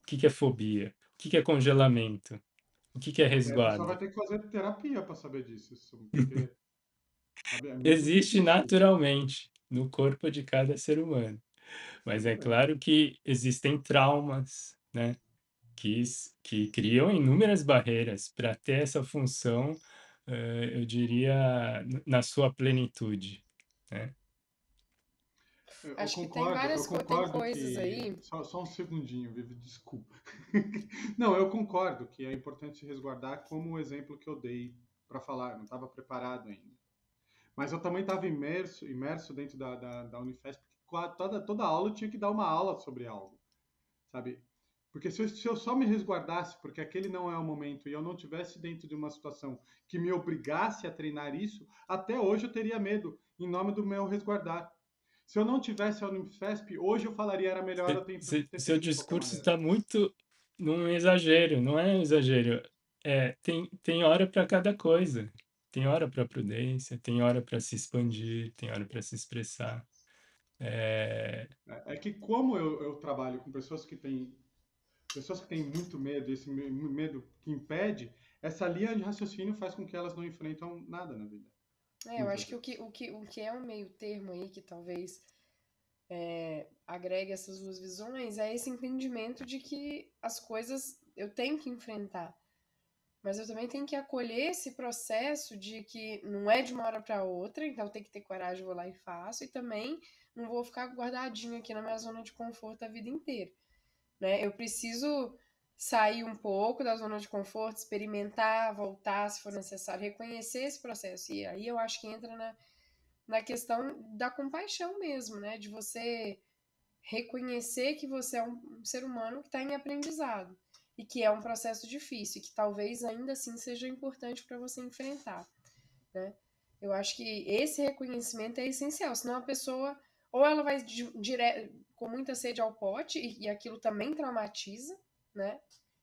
o que que é fobia, o que que é congelamento, o que que é Mas aí a pessoa resguardo. vai ter que fazer terapia para saber disso, Sussuma, porque sabe, é muito Existe difícil. naturalmente no corpo de cada ser humano, mas Tudo é bem. claro que existem traumas, né? Que criam inúmeras barreiras para ter essa função, eu diria, na sua plenitude, né? Acho que tem Eu tem concordo coisas que. aí. Só um segundinho, Vivi, desculpa. Não, eu concordo que é importante se resguardar, como o exemplo que eu dei para falar, eu não estava preparado ainda. Mas eu também estava imerso dentro da Unifesp, porque toda aula eu tinha que dar uma aula sobre algo, sabe? Porque se eu só me resguardasse, porque aquele não é o momento, e eu não tivesse dentro de uma situação que me obrigasse a treinar isso, até hoje eu teria medo, em nome do meu resguardar. Se eu não tivesse a Unifesp, hoje eu falaria era melhor eu ter Seu feito de qualquer discurso maneira. está muito num exagero, não é um exagero. Tem hora para cada coisa. Tem hora para prudência, tem hora para se expandir, tem hora para se expressar. É, É que como eu trabalho com pessoas que têm muito medo, esse medo que impede, essa linha de raciocínio faz com que elas não enfrentam nada na vida, Eu muitas acho que vezes. o que é um meio termo aí, que talvez agregue essas duas visões, é esse entendimento de que as coisas eu tenho que enfrentar. Mas eu também tenho que acolher esse processo de que não é de uma hora para outra, então tem que ter coragem, vou lá e faço, e também não vou ficar guardadinho aqui na minha zona de conforto a vida inteira, né? Eu preciso sair um pouco da zona de conforto, experimentar, voltar se for necessário, reconhecer esse processo. E aí eu acho que entra na questão da compaixão mesmo, né? De você reconhecer que você é um ser humano que está em aprendizado e que é um processo difícil, e que talvez ainda assim seja importante para você enfrentar, né? Eu acho que esse reconhecimento é essencial, senão a pessoa ou ela vai com muita sede ao pote e aquilo também traumatiza, né?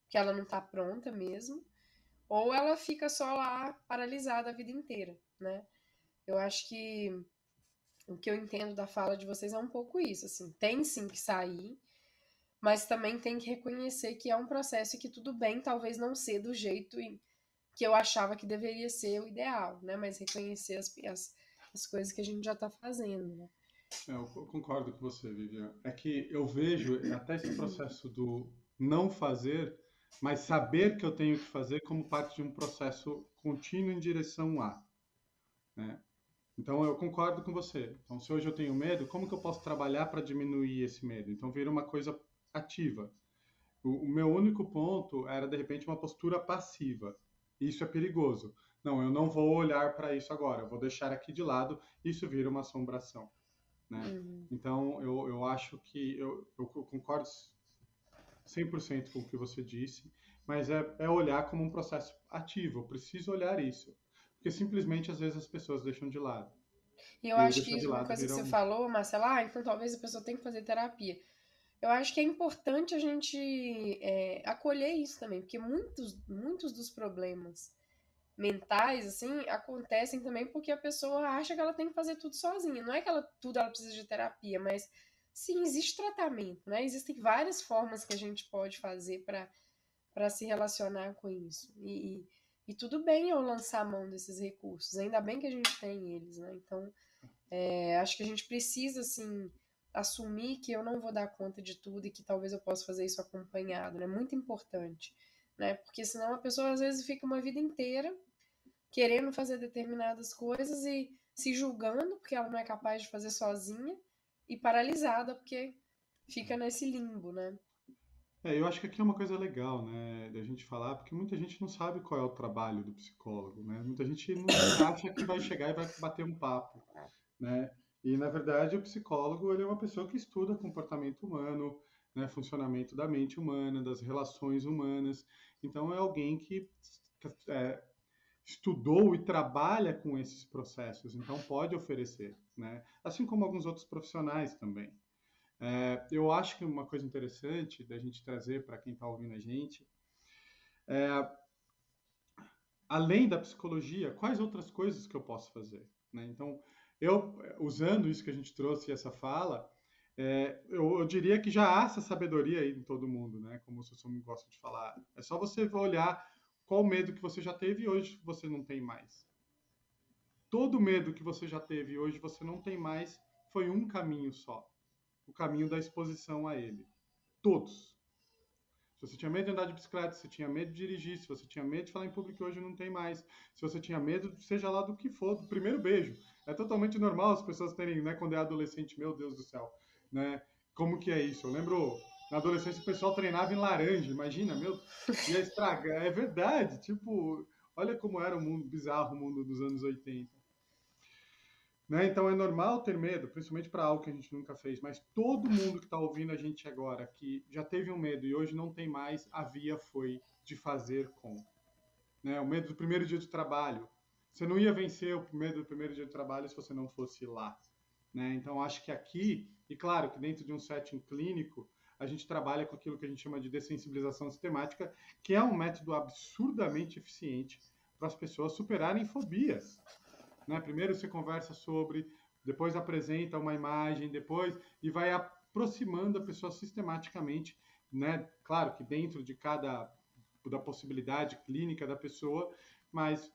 Que ela não está pronta mesmo, ou ela fica só lá paralisada a vida inteira, né? Eu acho que o que eu entendo da fala de vocês é um pouco isso, assim, tem sim que sair, mas também tem que reconhecer que é um processo e que tudo bem, talvez não ser do jeito que eu achava que deveria ser o ideal, né? Mas reconhecer as coisas que a gente já está fazendo, né? Eu concordo com você, Vivian. É que eu vejo até esse processo do não fazer, mas saber que eu tenho que fazer como parte de um processo contínuo em direção a, né? Então eu concordo com você. Então se hoje eu tenho medo, como que eu posso trabalhar para diminuir esse medo? Então vira uma coisa ativa. O meu único ponto era de repente uma postura passiva. Isso é perigoso. Não, eu não vou olhar para isso agora. Eu vou deixar aqui de lado. Isso vira uma assombração, né? Uhum. Então, eu acho que eu concordo 100% com o que você disse, mas é olhar como um processo ativo. Eu preciso olhar isso, porque simplesmente às vezes as pessoas deixam de lado. E eu E aí acho deixar que de uma lado coisa que vira você um... falou, Marcela, então talvez a pessoa tenha que fazer terapia. Eu acho que é importante a gente acolher isso também, porque muitos dos problemas mentais, assim, acontecem também porque a pessoa acha que ela tem que fazer tudo sozinha. Não é que tudo ela precisa de terapia, mas sim, existe tratamento, né? Existem várias formas que a gente pode fazer para se relacionar com isso. E tudo bem eu lançar a mão desses recursos, ainda bem que a gente tem eles, né? Então, acho que a gente precisa, assim, assumir que eu não vou dar conta de tudo e que talvez eu possa fazer isso acompanhado, né? Muito importante, né? Porque senão a pessoa às vezes fica uma vida inteira querendo fazer determinadas coisas e se julgando porque ela não é capaz de fazer sozinha e paralisada porque fica nesse limbo, né? Eu acho que aqui é uma coisa legal, né, da gente falar, porque muita gente não sabe qual é o trabalho do psicólogo, né? Muita gente não acha que vai chegar e vai bater um papo, né? E na verdade o psicólogo ele é uma pessoa que estuda comportamento humano, né, funcionamento da mente humana, das relações humanas. Então é alguém que é, estudou e trabalha com esses processos, então pode oferecer, né? Assim como alguns outros profissionais também. Eu acho que uma coisa interessante da gente trazer para quem está ouvindo a gente, além da psicologia, quais outras coisas que eu posso fazer, né? Então, eu usando isso que a gente trouxe essa fala, eu diria que já há essa sabedoria aí em todo mundo, né? Como o Sussumo gosta de falar. É só você olhar qual medo que você já teve e hoje você não tem mais. Todo medo que você já teve e hoje você não tem mais foi um caminho só. O caminho da exposição a ele. Todos. Se você tinha medo de andar de bicicleta, se você tinha medo de dirigir, se você tinha medo de falar em público, hoje não tem mais. Se você tinha medo, seja lá do que for, do primeiro beijo. É totalmente normal as pessoas terem, né, quando é adolescente, meu Deus do céu, né? Como que é isso? Eu lembro, na adolescência o pessoal treinava em laranja, imagina, meu, ia estragar. É verdade, tipo, olha como era o mundo bizarro, o mundo dos anos 80. Né? Então é normal ter medo, principalmente para algo que a gente nunca fez, mas todo mundo que está ouvindo a gente agora, que já teve um medo e hoje não tem mais, a via foi de fazer com. Né? O medo do primeiro dia de trabalho. Você não ia vencer o medo do primeiro dia de trabalho se você não fosse lá. Né? Então acho que aqui, e claro que dentro de um setting clínico, a gente trabalha com aquilo que a gente chama de dessensibilização sistemática, que é um método absurdamente eficiente para as pessoas superarem fobias. Né? Primeiro você conversa sobre, depois apresenta uma imagem, depois e vai aproximando a pessoa sistematicamente, né? Claro que dentro de cada da possibilidade clínica da pessoa, mas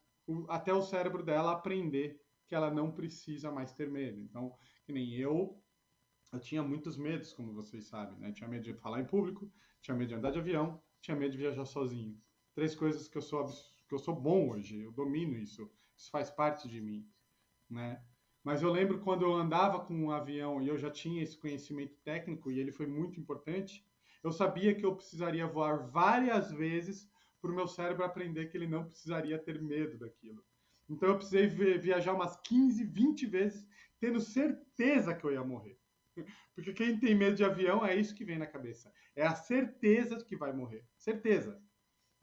até o cérebro dela aprender que ela não precisa mais ter medo. Então, que nem eu tinha muitos medos, como vocês sabem, né? Tinha medo de falar em público, tinha medo de andar de avião, tinha medo de viajar sozinho. Três coisas que eu sou bom hoje, eu domino isso. Isso faz parte de mim, né? Mas eu lembro quando eu andava com um avião e eu já tinha esse conhecimento técnico e ele foi muito importante, Eu sabia que eu precisaria voar várias vezes para o meu cérebro aprender que ele não precisaria ter medo daquilo. Então eu precisei viajar umas 15, 20 vezes, tendo certeza que eu ia morrer. Porque quem tem medo de avião é isso que vem na cabeça. É a certeza de que vai morrer. Certeza.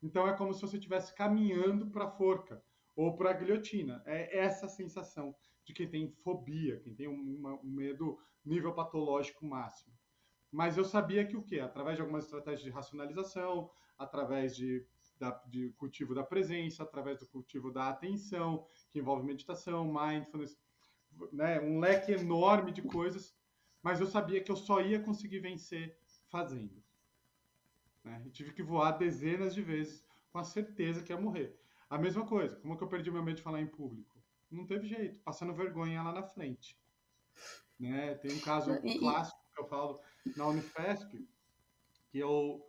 Então é como se você estivesse caminhando para a forca ou para a guilhotina. É essa sensação de quem tem fobia, quem tem um medo nível patológico máximo. Mas eu sabia que o quê? Através de algumas estratégias de racionalização, através de cultivo da presença, através do cultivo da atenção, que envolve meditação, mindfulness, né? Um leque enorme de coisas, mas eu sabia que eu só ia conseguir vencer fazendo. Né? Eu tive que voar dezenas de vezes com a certeza que ia morrer. A mesma coisa, como que eu perdi meu medo de falar em público? Não teve jeito, passando vergonha lá na frente. Né? Tem um caso clássico que eu falo na Unifesp, que eu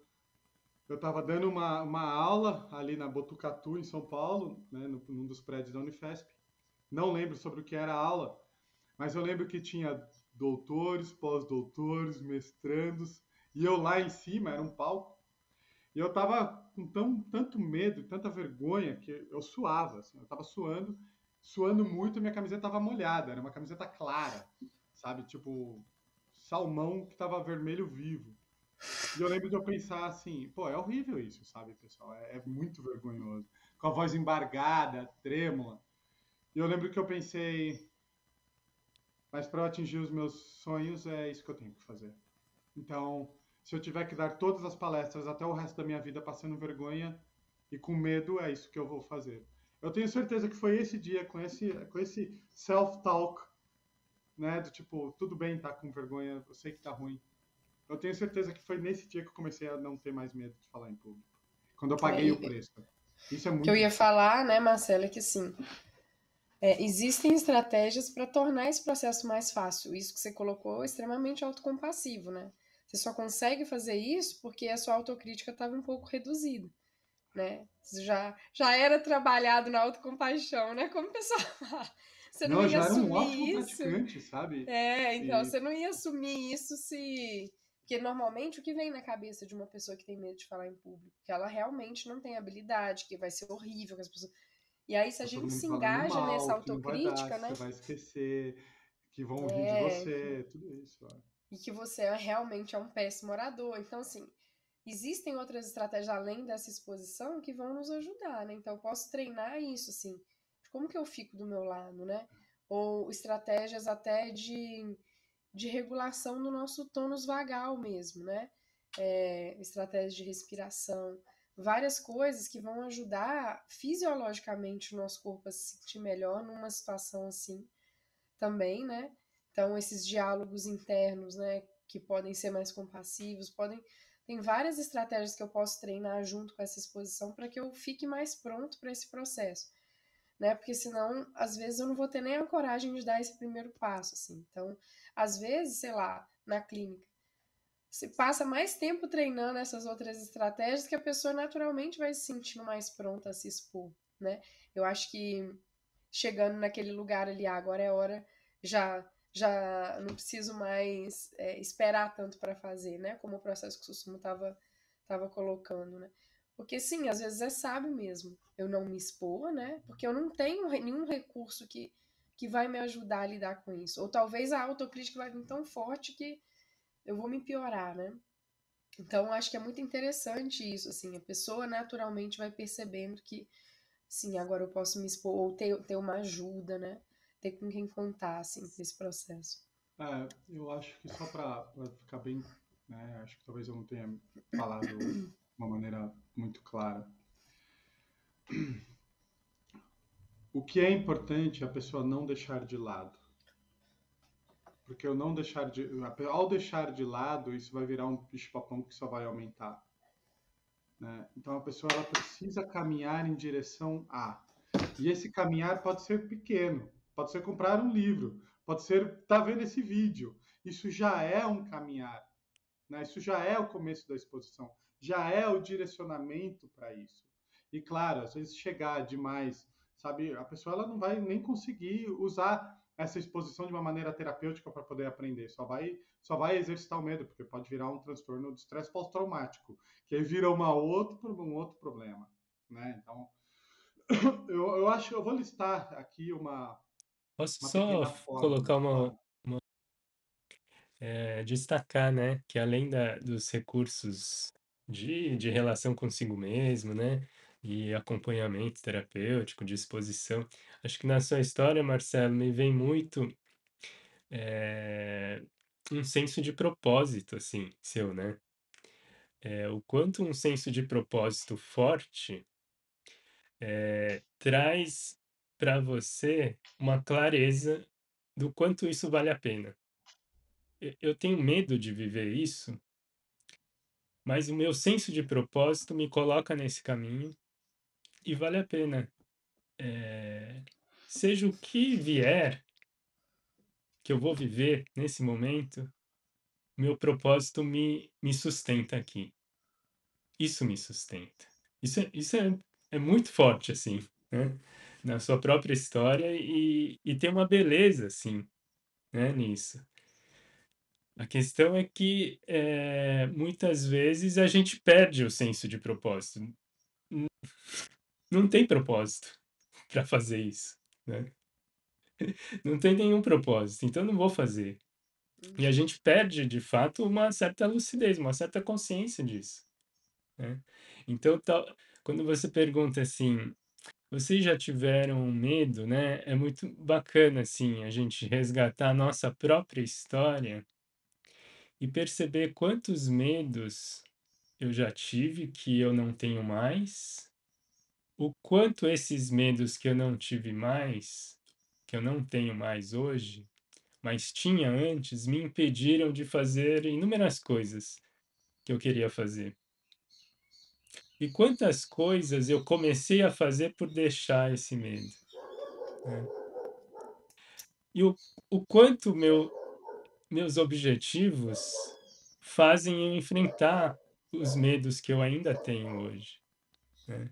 estava dando uma aula ali na Botucatu, em São Paulo, né, num dos prédios da Unifesp. Não lembro sobre o que era a aula, mas eu lembro que tinha doutores, pós-doutores, mestrandos, e eu lá em cima, era um palco, e eu estava com tanto medo, tanta vergonha, que eu suava, assim, eu estava suando muito, e minha camiseta estava molhada, era uma camiseta clara, sabe, tipo salmão que estava vermelho vivo. E eu lembro de eu pensar assim, pô, é horrível isso, sabe, pessoal? É muito vergonhoso. Com a voz embargada, trêmula. E eu lembro que eu pensei, mas para eu atingir os meus sonhos é isso que eu tenho que fazer. Então, se eu tiver que dar todas as palestras até o resto da minha vida passando vergonha e com medo, é isso que eu vou fazer. Eu tenho certeza que foi esse dia, com esse self-talk, né, do tipo, tudo bem tá com vergonha, eu sei que tá ruim. Eu tenho certeza que foi nesse dia que eu comecei a não ter mais medo de falar em público. Quando eu paguei o preço. Isso é muito que eu ia difícil. falar, né, Marcela, é que sim, existem estratégias para tornar esse processo mais fácil. Isso que você colocou é extremamente autocompassivo, né? Você só consegue fazer isso porque a sua autocrítica estava um pouco reduzida, né? Você já era trabalhado na autocompaixão, né? Como o pessoal fala. Você não Não, eu ia já era um ótimo assumir isso. praticante, sabe? Então, E você não ia assumir isso se... Porque normalmente o que vem na cabeça de uma pessoa que tem medo de falar em público? Que ela realmente não tem habilidade, que vai ser horrível, que as pessoas... E aí, se a tá todo gente mundo se falando engaja nessa mal, que não vai dar, autocrítica, que você né? vai esquecer, que vão rir de você, tudo isso. Ó. E que você realmente é um péssimo orador. Então, assim, existem outras estratégias além dessa exposição que vão nos ajudar, né? Então, eu posso treinar isso, assim, de como que eu fico do meu lado, né? Ou estratégias até de regulação do nosso tônus vagal mesmo, né? Estratégias de respiração, várias coisas que vão ajudar fisiologicamente o nosso corpo a se sentir melhor numa situação assim também, né? Então, esses diálogos internos, né, que podem ser mais compassivos, tem várias estratégias que eu posso treinar junto com essa exposição para que eu fique mais pronto para esse processo, né? Porque senão, às vezes eu não vou ter nem a coragem de dar esse primeiro passo, assim. Então, às vezes, sei lá, na clínica, se passa mais tempo treinando essas outras estratégias que a pessoa naturalmente vai se sentindo mais pronta a se expor, né? Eu acho que chegando naquele lugar ali, agora é hora, já não preciso mais esperar tanto para fazer, né? Como o processo que o Susumu tava colocando, né? Porque sim, às vezes é sábio mesmo eu não me expor, né? Porque eu não tenho nenhum recurso que vai me ajudar a lidar com isso. Ou talvez a autocrítica vai vir tão forte que eu vou me piorar, né? Então, acho que é muito interessante isso, assim, a pessoa naturalmente vai percebendo que, sim, agora eu posso me expor, ou ter uma ajuda, né? Ter com quem contar, assim, nesse processo. Eu acho que só para ficar bem, né, acho que talvez eu não tenha falado de uma maneira muito clara. O que é importante é a pessoa não deixar de lado. Porque ao deixar de lado, isso vai virar um bicho-papão que só vai aumentar. Né? Então a pessoa ela precisa caminhar em direção a. E esse caminhar pode ser pequeno, pode ser comprar um livro, pode ser estar vendo esse vídeo. Isso já é um caminhar. Né? Isso já é o começo da exposição, já é o direcionamento para isso. E claro, às vezes chegar demais, sabe, a pessoa ela não vai nem conseguir usar essa exposição de uma maneira terapêutica para poder aprender. Só vai exercitar o medo, porque pode virar um transtorno de estresse pós-traumático, que aí vira um outro problema, né? Então, eu acho que eu vou listar aqui Posso uma só pequena fórmula, colocar claro. destacar, né, que além dos recursos de relação consigo mesmo, né, e acompanhamento terapêutico, disposição, acho que na sua história, Marcelo, me vem muito eh, um senso de propósito, assim, seu, né? O quanto um senso de propósito forte traz para você uma clareza do quanto isso vale a pena. Eu tenho medo de viver isso, mas o meu senso de propósito me coloca nesse caminho e vale a pena. Seja o que vier que eu vou viver nesse momento, meu propósito me sustenta aqui. Isso me sustenta. Isso é muito forte, assim, né? Na sua própria história e tem uma beleza, assim, né, nisso. A questão é que muitas vezes a gente perde o senso de propósito. Não tem propósito para fazer isso, né? Não tem nenhum propósito, então não vou fazer. E a gente perde, de fato, uma certa lucidez, uma certa consciência disso, né? Então, quando você pergunta assim, vocês já tiveram medo, né? É muito bacana, assim, a gente resgatar a nossa própria história e perceber quantos medos eu já tive que eu não tenho mais, o quanto esses medos que eu não tive mais, que eu não tenho mais hoje, mas tinha antes, me impediram de fazer inúmeras coisas que eu queria fazer. E quantas coisas eu comecei a fazer por deixar esse medo, né? E o quanto meus objetivos fazem eu enfrentar os medos que eu ainda tenho hoje, né?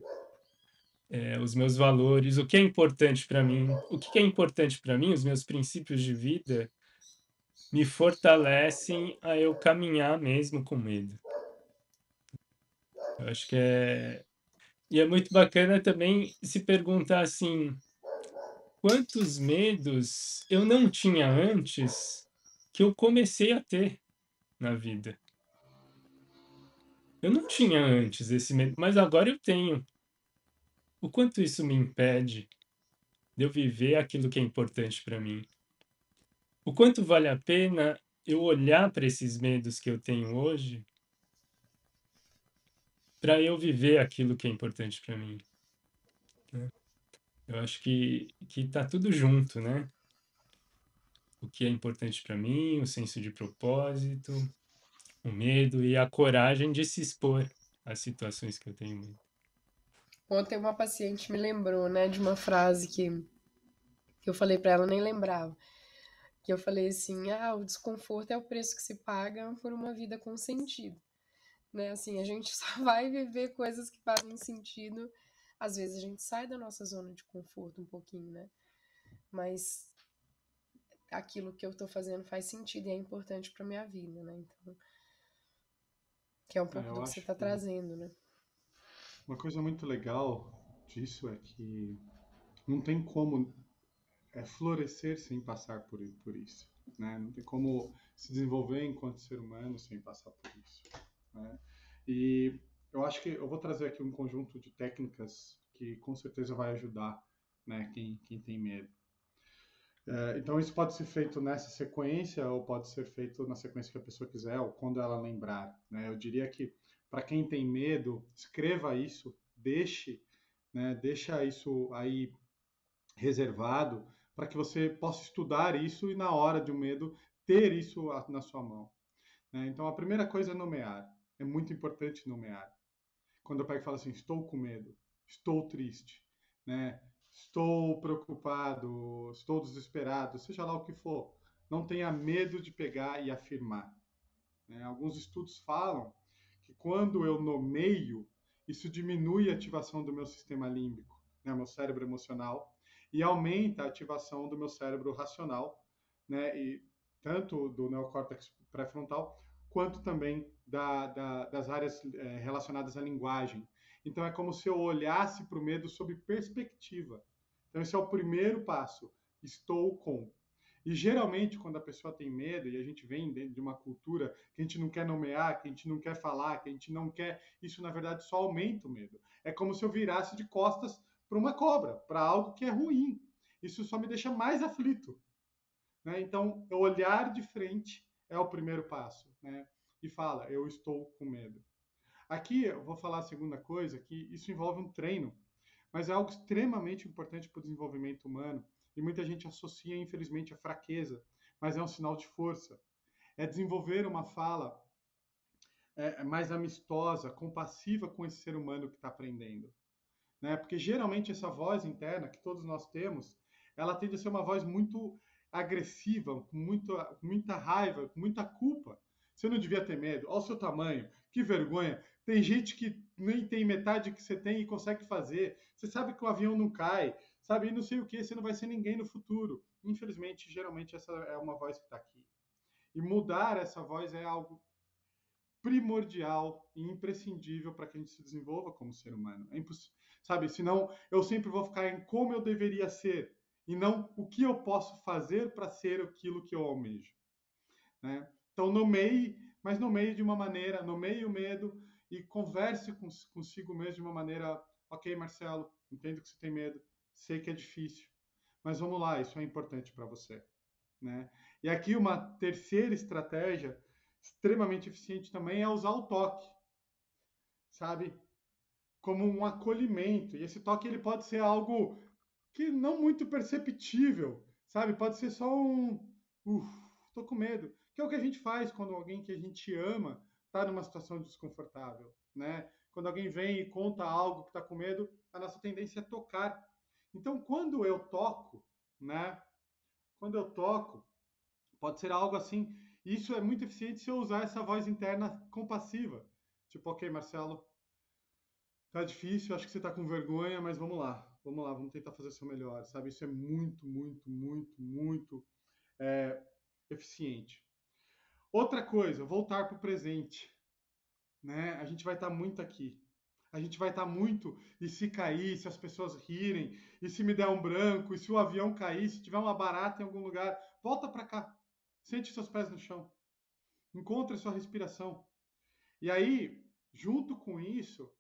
Os meus valores, o que é importante para mim, o que é importante para mim, os meus princípios de vida me fortalecem a eu caminhar mesmo com medo. Eu acho que e é muito bacana também se perguntar assim, quantos medos eu não tinha antes que eu comecei a ter na vida? Eu não tinha antes esse medo, mas agora eu tenho. O quanto isso me impede de eu viver aquilo que é importante para mim? O quanto vale a pena eu olhar para esses medos que eu tenho hoje para eu viver aquilo que é importante para mim, né? Eu acho que tá tudo junto, né? O que é importante para mim, o senso de propósito, o medo e a coragem de se expor às situações que eu tenho medo. Ontem uma paciente me lembrou, né, de uma frase que eu falei para ela, eu nem lembrava. Que eu falei assim, o desconforto é o preço que se paga por uma vida com sentido, né? Assim, a gente só vai viver coisas que fazem sentido. Às vezes a gente sai da nossa zona de conforto um pouquinho, né? Mas aquilo que eu tô fazendo faz sentido e é importante pra minha vida, né? Então, que é um pouco Eu do que você acho tá que trazendo, né? uma coisa muito legal disso é que não tem como florescer sem passar por isso, né? Não tem como se desenvolver enquanto ser humano sem passar por isso, né? E eu acho que eu vou trazer aqui um conjunto de técnicas que com certeza vai ajudar, né, quem tem medo. Então isso pode ser feito nessa sequência ou pode ser feito na sequência que a pessoa quiser ou quando ela lembrar, né? Eu diria que para quem tem medo, escreva isso, deixa isso aí reservado para que você possa estudar isso e na hora de um medo ter isso na sua mão, né? Então a primeira coisa é nomear. É muito importante nomear. Quando eu pego e falo assim, estou com medo, estou triste, né? Estou preocupado, estou desesperado, seja lá o que for, não tenha medo de pegar e afirmar, né? Alguns estudos falam que quando eu nomeio, isso diminui a ativação do meu sistema límbico, né? Meu cérebro emocional, e aumenta a ativação do meu cérebro racional, né? E tanto do neocórtex pré-frontal, quanto também das áreas relacionadas à linguagem. Então, é como se eu olhasse para o medo sob perspectiva. Então, esse é o primeiro passo. Estou com. E geralmente, quando a pessoa tem medo, e a gente vem dentro de uma cultura que a gente não quer nomear, que a gente não quer falar, que a gente não quer, isso na verdade só aumenta o medo. É como se eu virasse de costas para uma cobra, para algo que é ruim. Isso só me deixa mais aflito. Né? Então, olhar de frente é o primeiro passo. Né? E fala, eu estou com medo. Aqui eu vou falar a segunda coisa, que isso envolve um treino, mas é algo extremamente importante para o desenvolvimento humano, e muita gente associa, infelizmente, a fraqueza, mas é um sinal de força. É desenvolver uma fala mais amistosa, compassiva com esse ser humano que está aprendendo. Né? Porque geralmente essa voz interna que todos nós temos, ela tende a ser uma voz muito agressiva, com muita raiva, com muita culpa. Você não devia ter medo, olha o seu tamanho, que vergonha. Tem gente que nem tem metade que você tem e consegue fazer. Você sabe que o avião não cai, sabe? E não sei o que, você não vai ser ninguém no futuro. Infelizmente, geralmente essa é uma voz que está aqui. E mudar essa voz é algo primordial e imprescindível para que a gente se desenvolva como ser humano. É impossível, sabe? Senão eu sempre vou ficar em como eu deveria ser e não o que eu posso fazer para ser aquilo que eu almejo. Né? Então nomeie, mas nomeie de uma maneira, nomeie o medo e converse consigo mesmo de uma maneira, ok, Marcelo, entendo que você tem medo, sei que é difícil, mas vamos lá, isso é importante para você. Né? E aqui uma terceira estratégia extremamente eficiente também é usar o toque, sabe? Como um acolhimento. E esse toque ele pode ser algo que não muito perceptível, sabe? Pode ser só tô com medo. Que é o que a gente faz quando alguém que a gente ama está numa situação desconfortável, né? Quando alguém vem e conta algo que está com medo, a nossa tendência é tocar. Então, quando eu toco, né? Quando eu toco, pode ser algo assim. Isso é muito eficiente se eu usar essa voz interna compassiva. Tipo, ok, Marcelo, tá difícil, acho que você tá com vergonha, mas vamos lá. Vamos lá, vamos tentar fazer o seu melhor, sabe? Isso é muito, muito, muito, muito eficiente. Outra coisa, voltar para o presente. Né? A gente vai estar muito aqui. A gente vai estar muito, e se cair, se as pessoas rirem, e se me der um branco, e se o avião cair, se tiver uma barata em algum lugar, volta para cá. Sente seus pés no chão. Encontre sua respiração. E aí, junto com isso,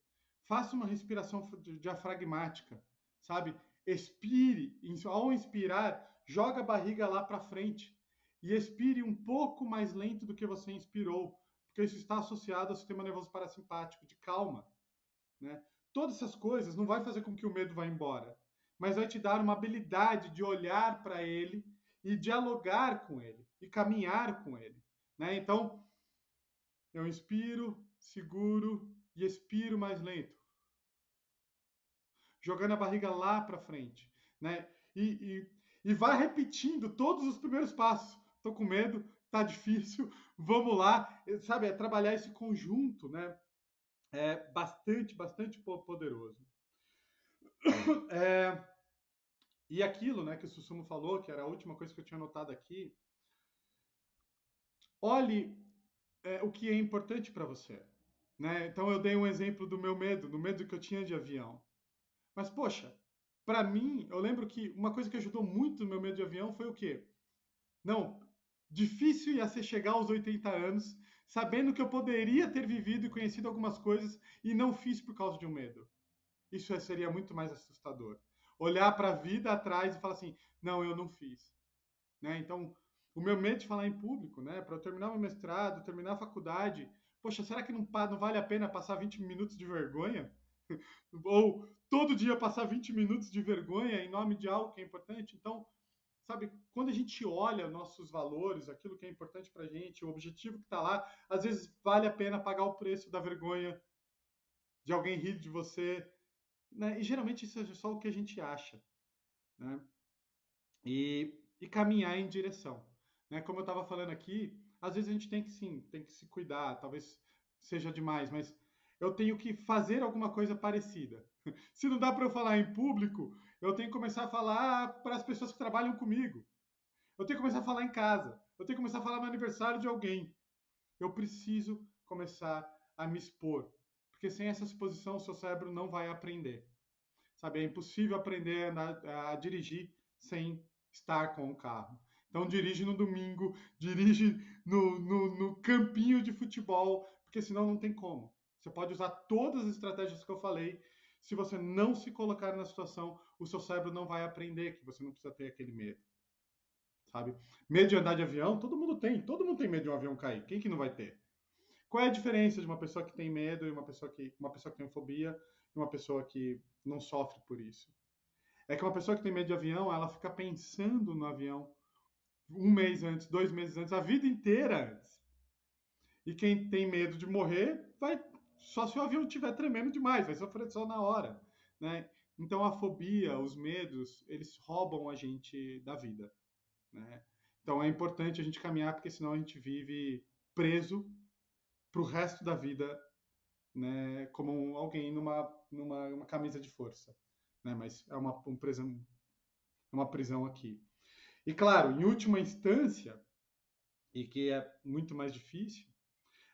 faça uma respiração diafragmática, sabe? Expire, ao inspirar, joga a barriga lá para frente e expire um pouco mais lento do que você inspirou, porque isso está associado ao sistema nervoso parasimpático, de calma, né? Todas essas coisas não vai fazer com que o medo vá embora, mas vai te dar uma habilidade de olhar para ele e dialogar com ele e caminhar com ele, né? Então, eu inspiro, seguro e expiro mais lento, jogando a barriga lá para frente, né? E vai repetindo todos os primeiros passos. Tô com medo, tá difícil, vamos lá, sabe? É trabalhar esse conjunto, né? É bastante poderoso. E aquilo, né, que o Susumu falou, que era a última coisa que eu tinha notado aqui, olhe o que é importante para você. Né? Então eu dei um exemplo do meu medo, do medo que eu tinha de avião. Mas, poxa, para mim, eu lembro que uma coisa que ajudou muito no meu medo de avião foi o quê? Não, difícil ia ser chegar aos 80 anos, sabendo que eu poderia ter vivido e conhecido algumas coisas e não fiz por causa de um medo. Isso seria muito mais assustador. Olhar para a vida atrás e falar assim, não, eu não fiz. Né? Então, o meu medo de falar em público, né? Para eu terminar meu mestrado, terminar a faculdade, poxa, será que não vale a pena passar 20 minutos de vergonha? Ou todo dia passar 20 minutos de vergonha em nome de algo que é importante? Então, sabe, quando a gente olha nossos valores, aquilo que é importante para a gente, o objetivo que está lá, às vezes vale a pena pagar o preço da vergonha, de alguém rir de você, né? E geralmente isso é só o que a gente acha, né? E caminhar em direção, né? Como eu estava falando aqui, às vezes a gente tem que se cuidar, talvez seja demais, mas eu tenho que fazer alguma coisa parecida. Se não dá para eu falar em público, eu tenho que começar a falar para as pessoas que trabalham comigo. Eu tenho que começar a falar em casa. Eu tenho que começar a falar no aniversário de alguém. Eu preciso começar a me expor. Porque sem essa exposição, o seu cérebro não vai aprender. Sabe, é impossível aprender a dirigir sem estar com o carro. Então dirige no domingo, dirige no campinho de futebol, porque senão não tem como. Você pode usar todas as estratégias que eu falei. Se você não se colocar na situação, o seu cérebro não vai aprender que você não precisa ter aquele medo. Sabe? Medo de andar de avião, todo mundo tem. Todo mundo tem medo de um avião cair. Quem que não vai ter? Qual é a diferença de uma pessoa que tem medo e uma pessoa que tem fobia e uma pessoa que não sofre por isso? É que uma pessoa que tem medo de avião, ela fica pensando no avião um mês antes, 2 meses antes, a vida inteira antes. E quem tem medo de morrer, vai só se o avião estiver tremendo demais, vai sofrer só na hora, né? Então a fobia, os medos, eles roubam a gente da vida, né? Então é importante a gente caminhar, porque senão a gente vive preso para o resto da vida, né? Como alguém numa camisa de força, né? Mas é uma prisão aqui. E claro, em última instância, e que é muito mais difícil,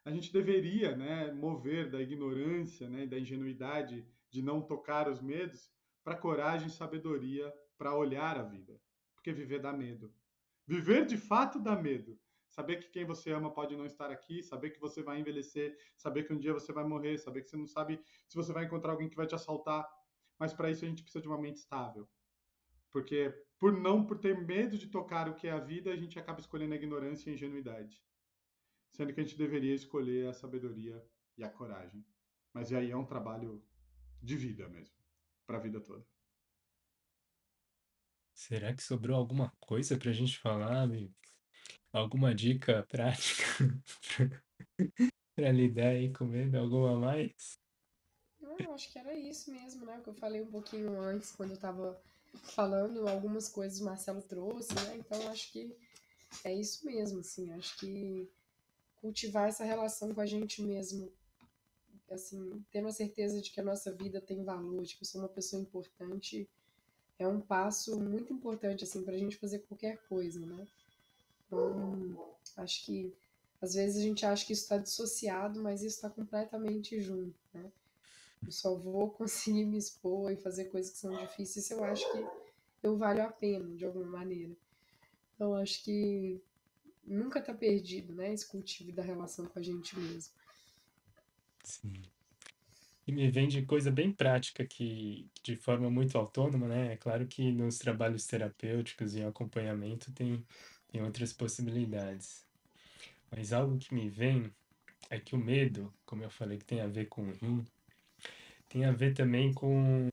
a gente deveria, né, mover da ignorância, né, da ingenuidade de não tocar os medos para coragem e sabedoria para olhar a vida. Porque viver dá medo. Viver de fato dá medo. Saber que quem você ama pode não estar aqui, saber que você vai envelhecer, saber que um dia você vai morrer, saber que você não sabe se você vai encontrar alguém que vai te assaltar. Mas para isso a gente precisa de uma mente estável. Porque por ter medo de tocar o que é a vida, a gente acaba escolhendo a ignorância e a ingenuidade. Sendo que a gente deveria escolher a sabedoria e a coragem. Mas aí é um trabalho de vida mesmo, para a vida toda. Será que sobrou alguma coisa pra gente falar, amigo? Alguma dica prática pra lidar aí com medo? Alguma a mais? Não, acho que era isso mesmo, né? O que eu falei um pouquinho antes, quando eu tava falando, algumas coisas o Marcelo trouxe, né? Então acho que é isso mesmo, assim. Acho que cultivar essa relação com a gente mesmo, assim, tendo a certeza de que a nossa vida tem valor, de que eu sou uma pessoa importante, é um passo muito importante, assim, pra gente fazer qualquer coisa, né? Então, acho que às vezes a gente acha que isso está dissociado, mas isso está completamente junto, né? Eu só vou conseguir me expor e fazer coisas que são difíceis se eu acho que eu valho a pena, de alguma maneira. Então, acho que nunca está perdido, né? Esse cultivo da relação com a gente mesmo. Sim. E me vem de coisa bem prática que, de forma muito autônoma, né? É claro que nos trabalhos terapêuticos e acompanhamento tem outras possibilidades. Mas algo que me vem é que o medo, como eu falei, que tem a ver com o rim, tem a ver também com,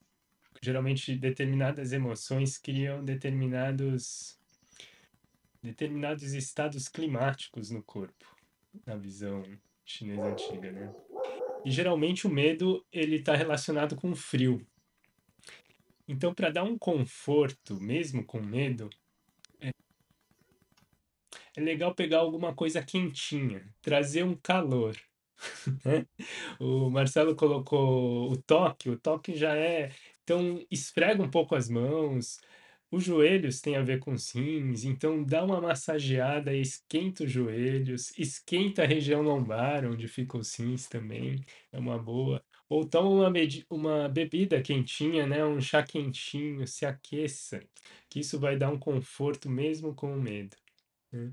geralmente, determinadas emoções criam determinados estados climáticos no corpo, na visão chinesa antiga, né? E geralmente o medo ele está relacionado com o frio. Então, para dar um conforto, mesmo com medo, é legal pegar alguma coisa quentinha, trazer um calor, né? O Marcelo colocou o toque já é. Então, esfrega um pouco as mãos. Os joelhos têm a ver com os rins, então dá uma massageada e esquenta os joelhos, esquenta a região lombar, onde ficam os rins também, é uma boa. Ou toma uma bebida quentinha, né? Um chá quentinho, se aqueça, que isso vai dar um conforto mesmo com o medo, né?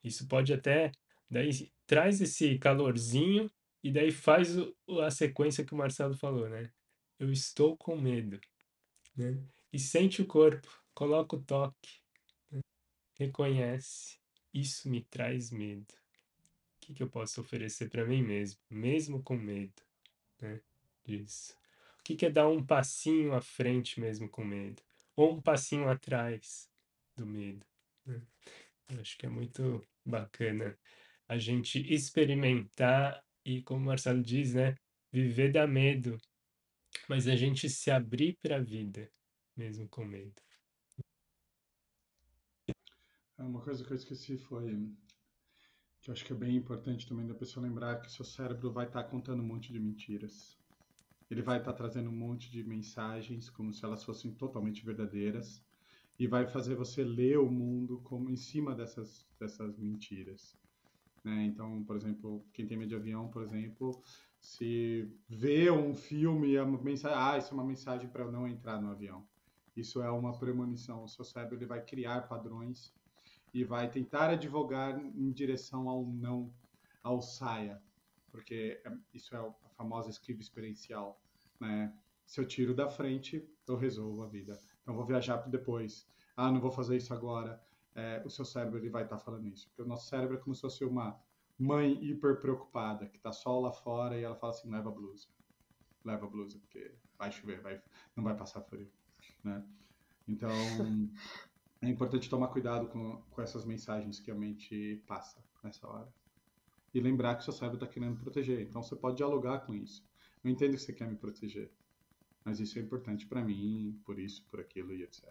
Isso pode até, daí traz esse calorzinho e daí faz a sequência que o Marcelo falou, né? Eu estou com medo, né? E sente o corpo, coloca o toque, reconhece. Isso me traz medo. O que que eu posso oferecer para mim mesmo, mesmo com medo, né? Disso. O que que é dar um passinho à frente mesmo com medo? Ou um passinho atrás do medo, né? Eu acho que é muito bacana a gente experimentar e, como o Marcelo diz, né, viver dá medo, mas a gente se abrir para a vida, mesmo com medo. Uma coisa que eu esqueci foi que eu acho que é bem importante também da pessoa lembrar que seu cérebro vai estar contando um monte de mentiras. Ele vai estar trazendo um monte de mensagens como se elas fossem totalmente verdadeiras e vai fazer você ler o mundo como em cima dessas mentiras, né? Então, por exemplo, quem tem medo de avião, por exemplo, se vê um filme e a mensagem, isso é uma mensagem para eu não entrar no avião. Isso é uma premonição. O seu cérebro ele vai criar padrões e vai tentar advogar em direção ao não, ao saia, porque isso é a famosa esquiva experiencial, né? Se eu tiro da frente, eu resolvo a vida. Então, vou viajar depois. Ah, não vou fazer isso agora. O seu cérebro ele vai estar falando isso, porque o nosso cérebro é como se fosse uma mãe hiper preocupada, que está só lá fora e ela fala assim, leva a blusa, porque vai chover, não vai passar frio, né? Então, é importante tomar cuidado com essas mensagens que a mente passa nessa hora. E lembrar que o seu cérebro está querendo proteger. Então, você pode dialogar com isso. Eu entendo que você quer me proteger, mas isso é importante para mim, por isso, por aquilo e etc.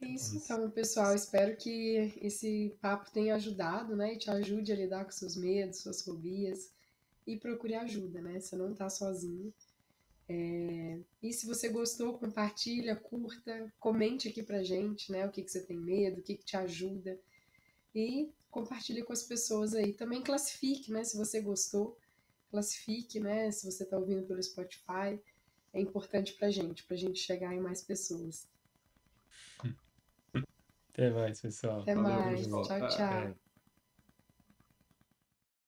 É isso então, pessoal. Espero que esse papo tenha ajudado, né? E te ajude a lidar com seus medos, suas fobias. E procure ajuda, né? Você não tá sozinho. E se você gostou, compartilha, curta, comente aqui pra gente, né? O que você tem medo, o que te ajuda. E compartilhe com as pessoas aí. Também classifique, né? Se você gostou, classifique, né? Se você tá ouvindo pelo Spotify. É importante pra gente chegar em mais pessoas. Até mais, pessoal. Até Valeu, mais. pessoal. Tchau, tchau.